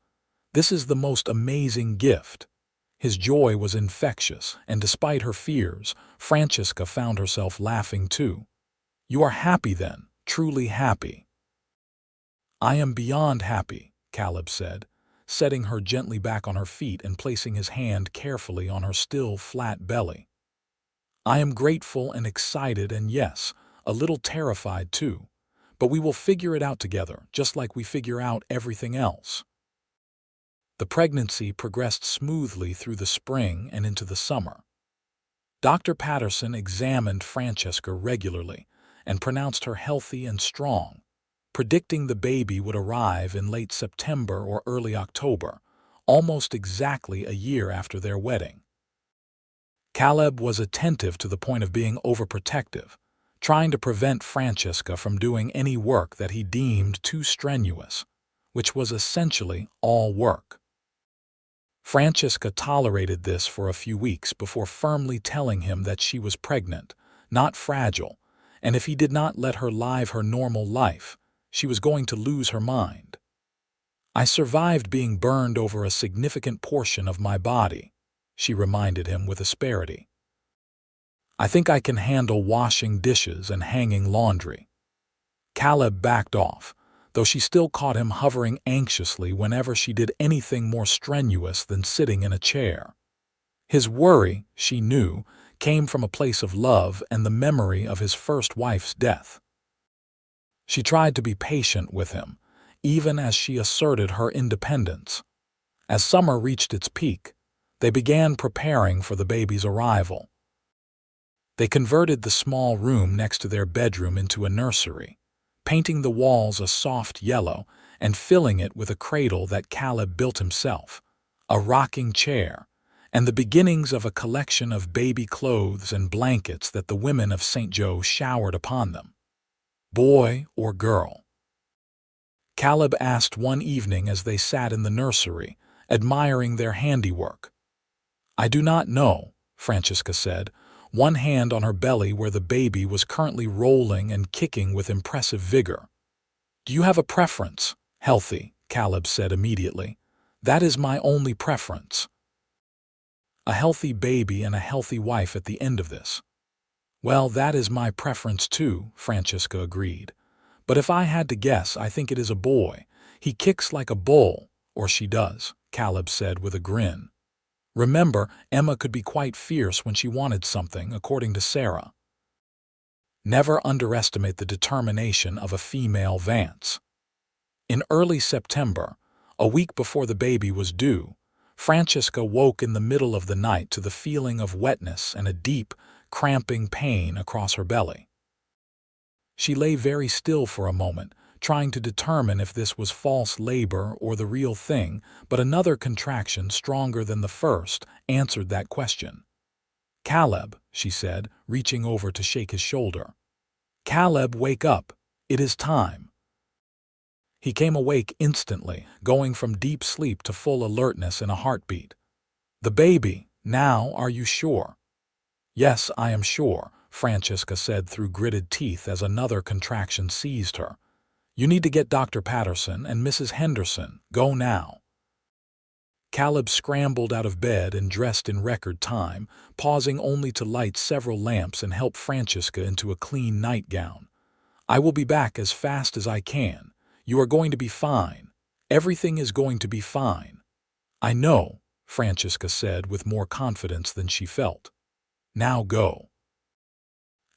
This is the most amazing gift." His joy was infectious, and despite her fears, Francesca found herself laughing too. "You are happy then, truly happy." "I am beyond happy," Caleb said, setting her gently back on her feet and placing his hand carefully on her still flat belly. "I am grateful and excited and yes, a little terrified too. But we will figure it out together, just like we figure out everything else." The pregnancy progressed smoothly through the spring and into the summer. Dr. Patterson examined Francesca regularly and pronounced her healthy and strong, predicting the baby would arrive in late September or early October, almost exactly a year after their wedding. Caleb was attentive to the point of being overprotective, trying to prevent Francesca from doing any work that he deemed too strenuous, which was essentially all work. Francesca tolerated this for a few weeks before firmly telling him that she was pregnant, not fragile, and if he did not let her live her normal life, she was going to lose her mind. "I survived being burned over a significant portion of my body," she reminded him with asperity. "I think I can handle washing dishes and hanging laundry." Caleb backed off, though she still caught him hovering anxiously whenever she did anything more strenuous than sitting in a chair. His worry, she knew, came from a place of love and the memory of his first wife's death. She tried to be patient with him, even as she asserted her independence. As summer reached its peak, they began preparing for the baby's arrival. They converted the small room next to their bedroom into a nursery, painting the walls a soft yellow and filling it with a cradle that Caleb built himself, a rocking chair, and the beginnings of a collection of baby clothes and blankets that the women of St. Joe showered upon them. Boy or girl? Caleb asked one evening as they sat in the nursery, admiring their handiwork. "I do not know," Francesca said, one hand on her belly where the baby was currently rolling and kicking with impressive vigor. "Do you have a preference?" "Healthy," Caleb said immediately. "That is my only preference. A healthy baby and a healthy wife at the end of this." "Well, that is my preference too," Francesca agreed. "But if I had to guess, I think it is a boy. He kicks like a bull, or she does," Caleb said with a grin. Remember, Emma could be quite fierce when she wanted something, according to Sarah. Never underestimate the determination of a female Vance. In early September, a week before the baby was due, Francesca woke in the middle of the night to the feeling of wetness and a deep, cramping pain across her belly. She lay very still for a moment, trying to determine if this was false labor or the real thing, but another contraction stronger than the first answered that question. "Caleb," she said, reaching over to shake his shoulder. "Caleb, wake up. It is time." He came awake instantly, going from deep sleep to full alertness in a heartbeat. "The baby, now are you sure?" "Yes, I am sure," Francesca said through gritted teeth as another contraction seized her. "You need to get Dr. Patterson and Mrs. Henderson. Go now." Caleb scrambled out of bed and dressed in record time, pausing only to light several lamps and help Francesca into a clean nightgown. "I will be back as fast as I can. You are going to be fine. Everything is going to be fine." "I know," Francesca said with more confidence than she felt. "Now go."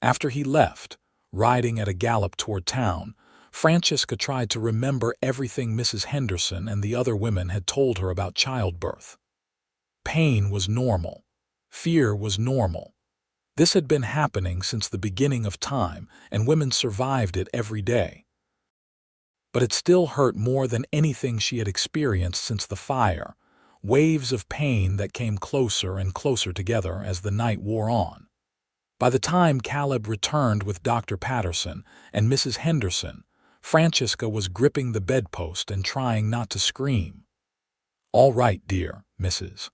After he left, riding at a gallop toward town, Francesca tried to remember everything Mrs. Henderson and the other women had told her about childbirth. Pain was normal. Fear was normal. This had been happening since the beginning of time, and women survived it every day. But it still hurt more than anything she had experienced since the fire, waves of pain that came closer and closer together as the night wore on. By the time Caleb returned with Dr. Patterson and Mrs. Henderson, Francesca was gripping the bedpost and trying not to scream. "All right, dear, Mrs.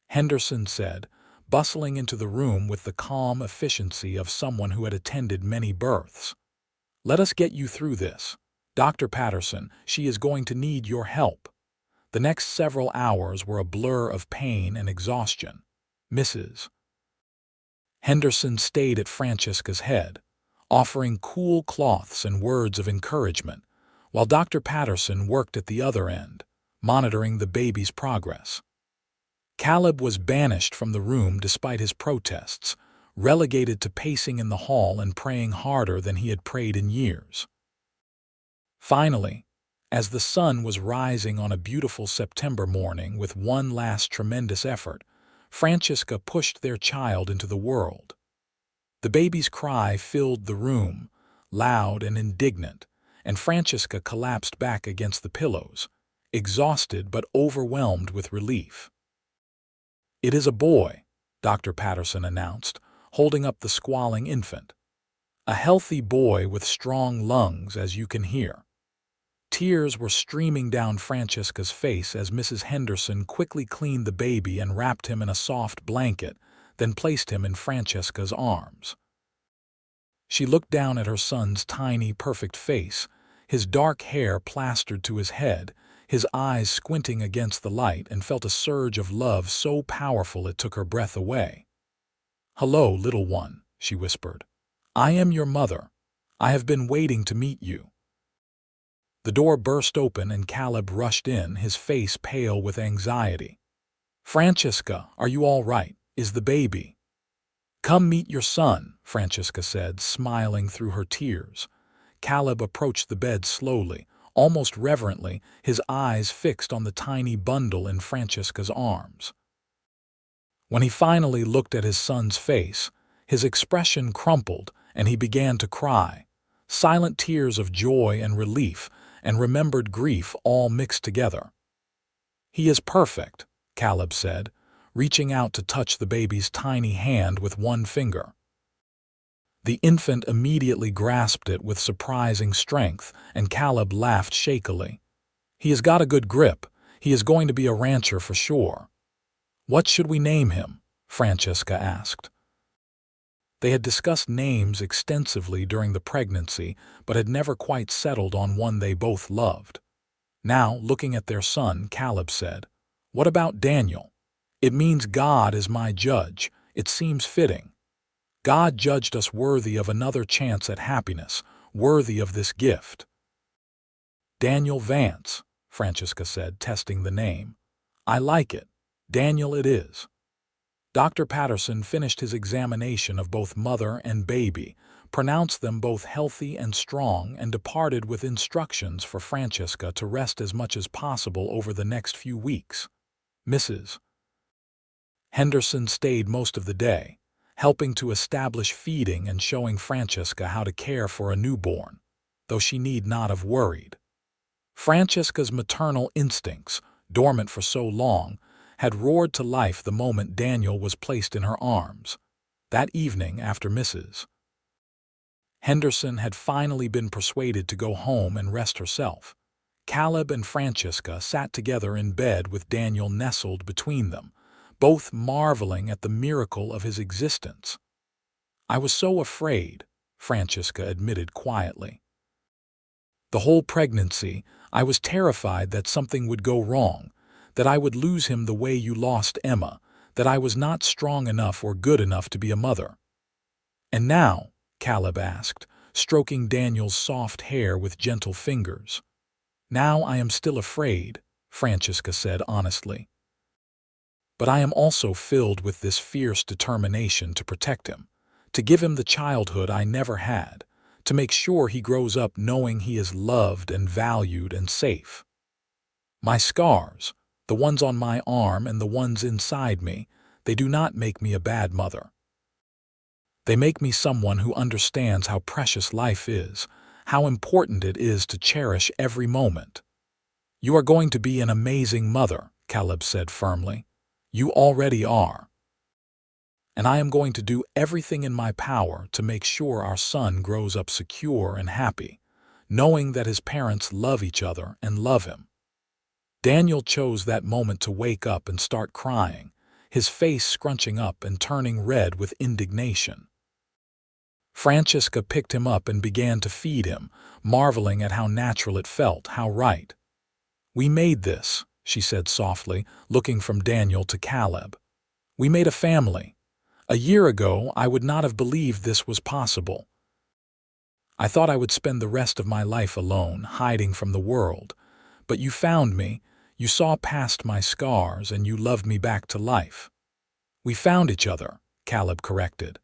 Henderson said, bustling into the room with the calm efficiency of someone who had attended many births. "Let us get you through this. Dr. Patterson, she is going to need your help." The next several hours were a blur of pain and exhaustion. Mrs. Henderson stayed at Francesca's head, offering cool cloths and words of encouragement, while Dr. Patterson worked at the other end, monitoring the baby's progress. Caleb was banished from the room despite his protests, relegated to pacing in the hall and praying harder than he had prayed in years. Finally, as the sun was rising on a beautiful September morning with one last tremendous effort, Francesca pushed their child into the world. The baby's cry filled the room, loud and indignant, and Francesca collapsed back against the pillows, exhausted but overwhelmed with relief. "It is a boy," Dr. Patterson announced, holding up the squalling infant. "A healthy boy with strong lungs, as you can hear." Tears were streaming down Francesca's face as Mrs. Henderson quickly cleaned the baby and wrapped him in a soft blanket, then placed him in Francesca's arms. She looked down at her son's tiny, perfect face, his dark hair plastered to his head, his eyes squinting against the light, and felt a surge of love so powerful it took her breath away. "Hello, little one," she whispered. "I am your mother. I have been waiting to meet you." The door burst open and Caleb rushed in, his face pale with anxiety. "Francesca, are you all right? Is the baby?" "Come meet your son," Francesca said, smiling through her tears. Caleb approached the bed slowly, almost reverently, his eyes fixed on the tiny bundle in Francesca's arms. When he finally looked at his son's face, his expression crumpled and he began to cry, silent tears of joy and relief and remembered grief all mixed together. "He is perfect," Caleb said, reaching out to touch the baby's tiny hand with one finger. The infant immediately grasped it with surprising strength, and Caleb laughed shakily. "He has got a good grip. He is going to be a rancher for sure." "What should we name him?" Francesca asked. They had discussed names extensively during the pregnancy, but had never quite settled on one they both loved. Now, looking at their son, Caleb said, "What about Daniel? It means God is my judge. It seems fitting. God judged us worthy of another chance at happiness, worthy of this gift." "Daniel Vance," Francesca said, testing the name. "I like it. Daniel it is." Dr. Patterson finished his examination of both mother and baby, pronounced them both healthy and strong, and departed with instructions for Francesca to rest as much as possible over the next few weeks. Mrs. Henderson stayed most of the day, helping to establish feeding and showing Francesca how to care for a newborn, though she need not have worried. Francesca's maternal instincts, dormant for so long, had roared to life the moment Daniel was placed in her arms. That evening, after Mrs. Henderson had finally been persuaded to go home and rest herself, Caleb and Francesca sat together in bed with Daniel nestled between them, both marveling at the miracle of his existence. "I was so afraid," Francesca admitted quietly. "The whole pregnancy, I was terrified that something would go wrong, that I would lose him the way you lost Emma, that I was not strong enough or good enough to be a mother." "And now?" Caleb asked, stroking Daniel's soft hair with gentle fingers. "Now I am still afraid," Francesca said honestly. "But I am also filled with this fierce determination to protect him, to give him the childhood I never had, to make sure he grows up knowing he is loved and valued and safe. My scars, the ones on my arm and the ones inside me, they do not make me a bad mother. They make me someone who understands how precious life is, how important it is to cherish every moment." "You are going to be an amazing mother," Caleb said firmly. "You already are. And I am going to do everything in my power to make sure our son grows up secure and happy, knowing that his parents love each other and love him." Daniel chose that moment to wake up and start crying, his face scrunching up and turning red with indignation. Francesca picked him up and began to feed him, marveling at how natural it felt, how right. "We made this," she said softly, looking from Daniel to Caleb. "We made a family. A year ago, I would not have believed this was possible. I thought I would spend the rest of my life alone, hiding from the world. But you found me, you saw past my scars, and you loved me back to life." "We found each other," Caleb corrected.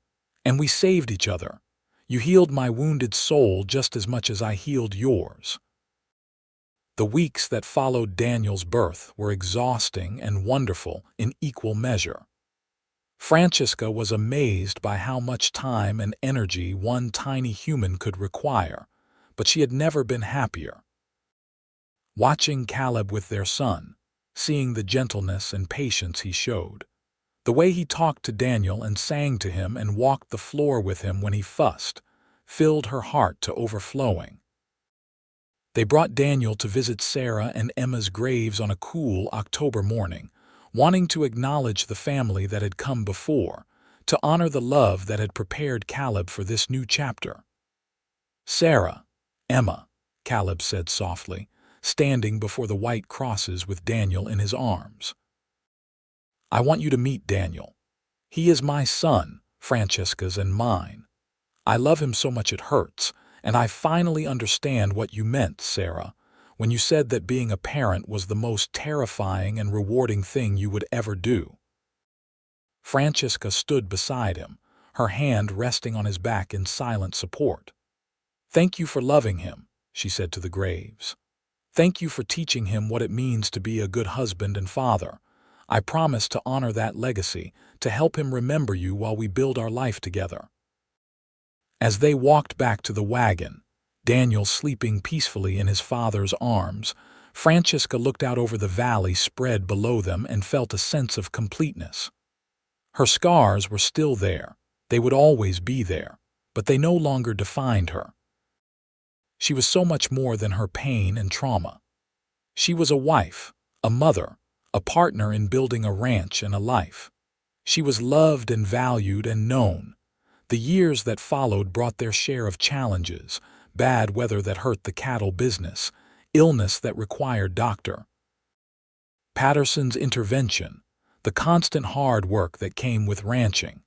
"And we saved each other. You healed my wounded soul just as much as I healed yours." The weeks that followed Daniel's birth were exhausting and wonderful in equal measure. Francesca was amazed by how much time and energy one tiny human could require, but she had never been happier. Watching Caleb with their son, seeing the gentleness and patience he showed, the way he talked to Daniel and sang to him and walked the floor with him when he fussed, filled her heart to overflowing. They brought Daniel to visit Sarah and Emma's graves on a cool October morning, wanting to acknowledge the family that had come before, to honor the love that had prepared Caleb for this new chapter. "Sarah, Emma," Caleb said softly, standing before the white crosses with Daniel in his arms. "I want you to meet Daniel. He is my son, Francesca's and mine. I love him so much it hurts, and I finally understand what you meant, Sarah, when you said that being a parent was the most terrifying and rewarding thing you would ever do." Francesca stood beside him, her hand resting on his back in silent support. "Thank you for loving him," she said to the graves. "Thank you for teaching him what it means to be a good husband and father. I promise to honor that legacy, to help him remember you while we build our life together." As they walked back to the wagon, Daniel sleeping peacefully in his father's arms, Francesca looked out over the valley spread below them and felt a sense of completeness. Her scars were still there, they would always be there, but they no longer defined her. She was so much more than her pain and trauma. She was a wife, a mother, a partner in building a ranch and a life. She was loved and valued and known. The years that followed brought their share of challenges, bad weather that hurt the cattle business, illness that required Dr. Patterson's intervention, the constant hard work that came with ranching.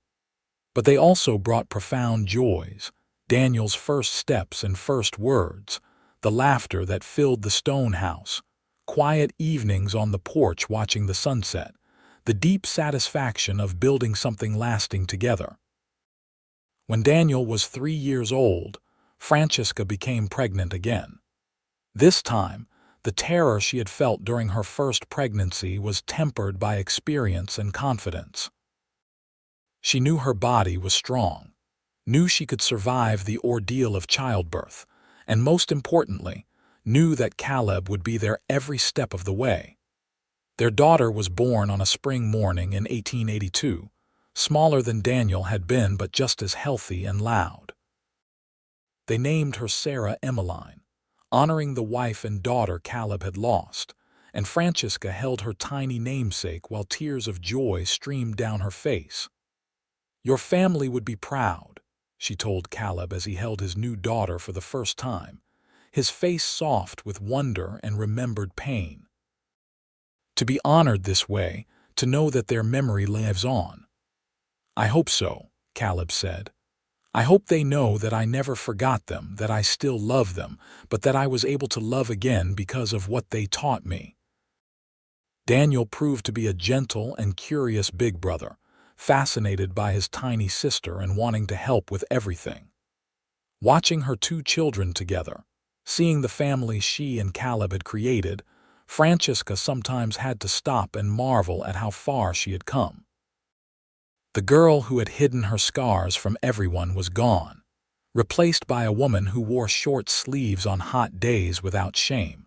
But they also brought profound joys, Daniel's first steps and first words, the laughter that filled the stone house, quiet evenings on the porch watching the sunset, the deep satisfaction of building something lasting together. When Daniel was 3 years old, Francesca became pregnant again. This time, the terror she had felt during her first pregnancy was tempered by experience and confidence. She knew her body was strong, knew she could survive the ordeal of childbirth, and most importantly, knew that Caleb would be there every step of the way. Their daughter was born on a spring morning in 1882, smaller than Daniel had been but just as healthy and loud. They named her Sarah Emmeline, honoring the wife and daughter Caleb had lost, and Francesca held her tiny namesake while tears of joy streamed down her face. "Your family would be proud," she told Caleb as he held his new daughter for the first time, his face soft with wonder and remembered pain. To be honored this way, to know that their memory lives on. "I hope so," Caleb said. "I hope they know that I never forgot them, that I still love them, but that I was able to love again because of what they taught me." Daniel proved to be a gentle and curious big brother, fascinated by his tiny sister and wanting to help with everything. Watching her 2 children together, seeing the family she and Caleb had created, Francesca sometimes had to stop and marvel at how far she had come. The girl who had hidden her scars from everyone was gone, replaced by a woman who wore short sleeves on hot days without shame,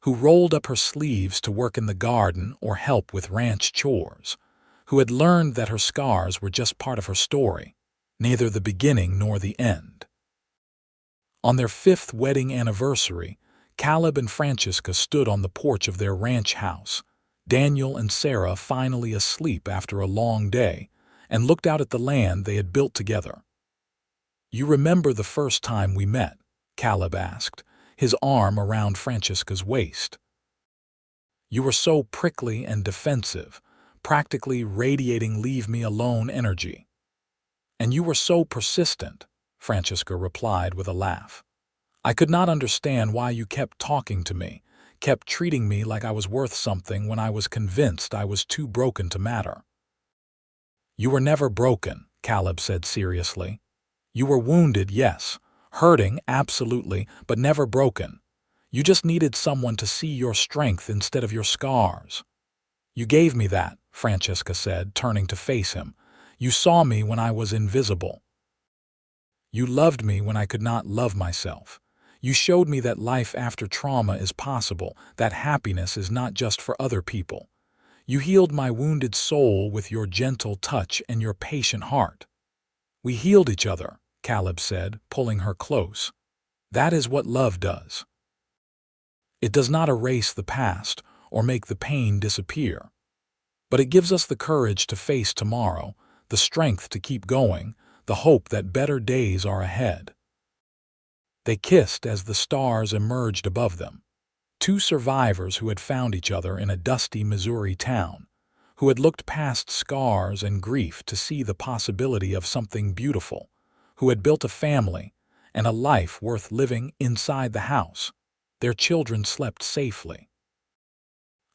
who rolled up her sleeves to work in the garden or help with ranch chores, who had learned that her scars were just part of her story, neither the beginning nor the end. On their 5th wedding anniversary, Caleb and Francesca stood on the porch of their ranch house, Daniel and Sarah finally asleep after a long day, and looked out at the land they had built together. "You remember the first time we met?" Caleb asked, his arm around Francesca's waist. "You were so prickly and defensive, practically radiating leave-me-alone energy." "And you were so persistent," Francesca replied with a laugh. "I could not understand why you kept talking to me, kept treating me like I was worth something when I was convinced I was too broken to matter." "You were never broken," Caleb said seriously. "You were wounded, yes, hurting, absolutely, but never broken. You just needed someone to see your strength instead of your scars." "You gave me that," Francesca said, turning to face him. "You saw me when I was invisible. You loved me when I could not love myself. You showed me that life after trauma is possible, that happiness is not just for other people. You healed my wounded soul with your gentle touch and your patient heart." "We healed each other," Caleb said, pulling her close. "That is what love does. It does not erase the past or make the pain disappear. But it gives us the courage to face tomorrow, the strength to keep going, the hope that better days are ahead." They kissed as the stars emerged above them. 2 survivors who had found each other in a dusty Missouri town, who had looked past scars and grief to see the possibility of something beautiful, who had built a family and a life worth living inside the house. Their children slept safely.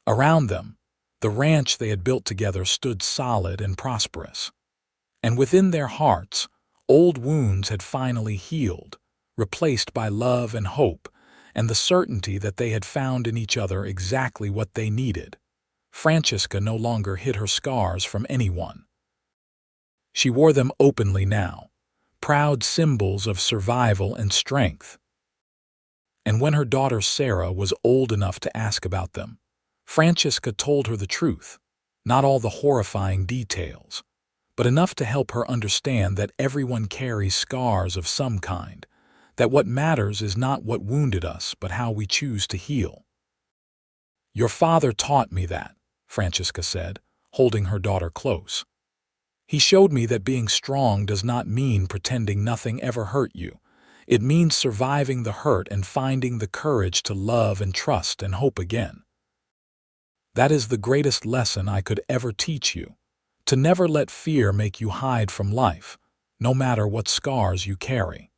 Around them, the ranch they had built together stood solid and prosperous. And within their hearts, old wounds had finally healed, replaced by love and hope, and the certainty that they had found in each other exactly what they needed. Francesca no longer hid her scars from anyone. She wore them openly now, proud symbols of survival and strength. And when her daughter Sarah was old enough to ask about them, Francesca told her the truth, not all the horrifying details, but enough to help her understand that everyone carries scars of some kind, that what matters is not what wounded us, but how we choose to heal. "Your father taught me that," Francesca said, holding her daughter close. "He showed me that being strong does not mean pretending nothing ever hurt you. It means surviving the hurt and finding the courage to love and trust and hope again. That is the greatest lesson I could ever teach you, to never let fear make you hide from life, no matter what scars you carry."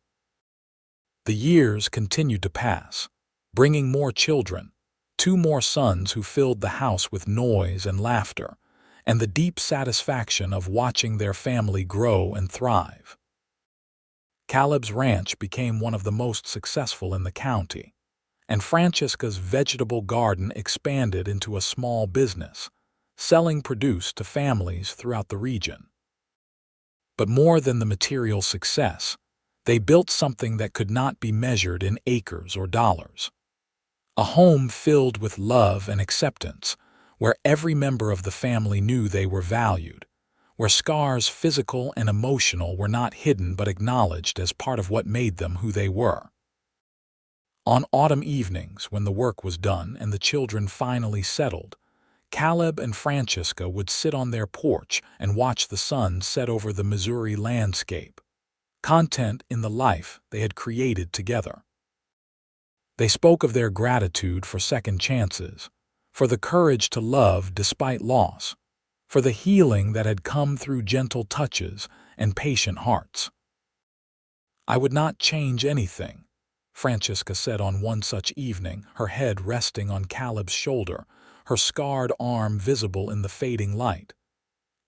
The years continued to pass, bringing more children, 2 more sons who filled the house with noise and laughter, and the deep satisfaction of watching their family grow and thrive. Caleb's ranch became one of the most successful in the county, and Francesca's vegetable garden expanded into a small business, selling produce to families throughout the region. But more than the material success, they built something that could not be measured in acres or dollars. A home filled with love and acceptance, where every member of the family knew they were valued, where scars, physical and emotional, were not hidden but acknowledged as part of what made them who they were. On autumn evenings, when the work was done and the children finally settled, Caleb and Francesca would sit on their porch and watch the sun set over the Missouri landscape, content in the life they had created together. They spoke of their gratitude for second chances, for the courage to love despite loss, for the healing that had come through gentle touches and patient hearts. "I would not change anything," Francesca said on one such evening, her head resting on Caleb's shoulder, her scarred arm visible in the fading light.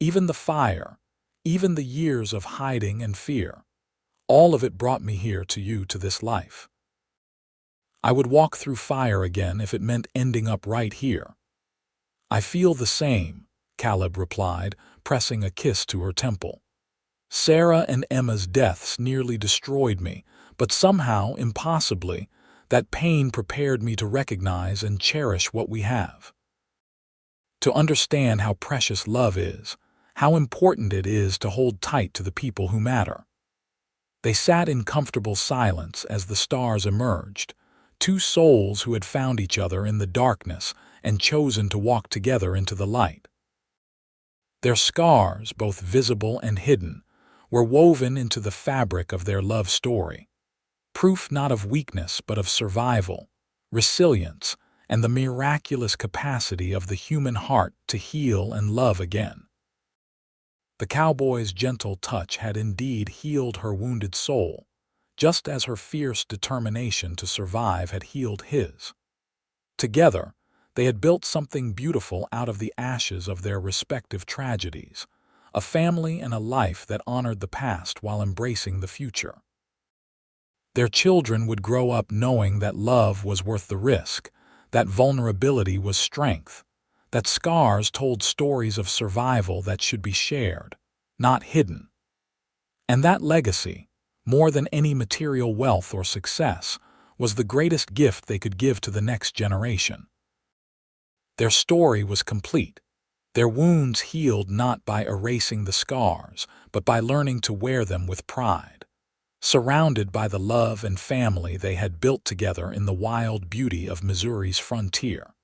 "Even the fire, even the years of hiding and fear, all of it brought me here to you, to this life. I would walk through fire again if it meant ending up right here." "I feel the same," Caleb replied, pressing a kiss to her temple. "Sarah and Emma's deaths nearly destroyed me, but somehow, impossibly, that pain prepared me to recognize and cherish what we have. To understand how precious love is, how important it is to hold tight to the people who matter." They sat in comfortable silence as the stars emerged, 2 souls who had found each other in the darkness and chosen to walk together into the light. Their scars, both visible and hidden, were woven into the fabric of their love story, proof not of weakness but of survival, resilience, and the miraculous capacity of the human heart to heal and love again. The cowboy's gentle touch had indeed healed her wounded soul, just as her fierce determination to survive had healed his. Together, they had built something beautiful out of the ashes of their respective tragedies, a family and a life that honored the past while embracing the future. Their children would grow up knowing that love was worth the risk, that vulnerability was strength, that scars told stories of survival that should be shared, not hidden. And that legacy, more than any material wealth or success, was the greatest gift they could give to the next generation. Their story was complete, their wounds healed not by erasing the scars, but by learning to wear them with pride, surrounded by the love and family they had built together in the wild beauty of Missouri's frontier.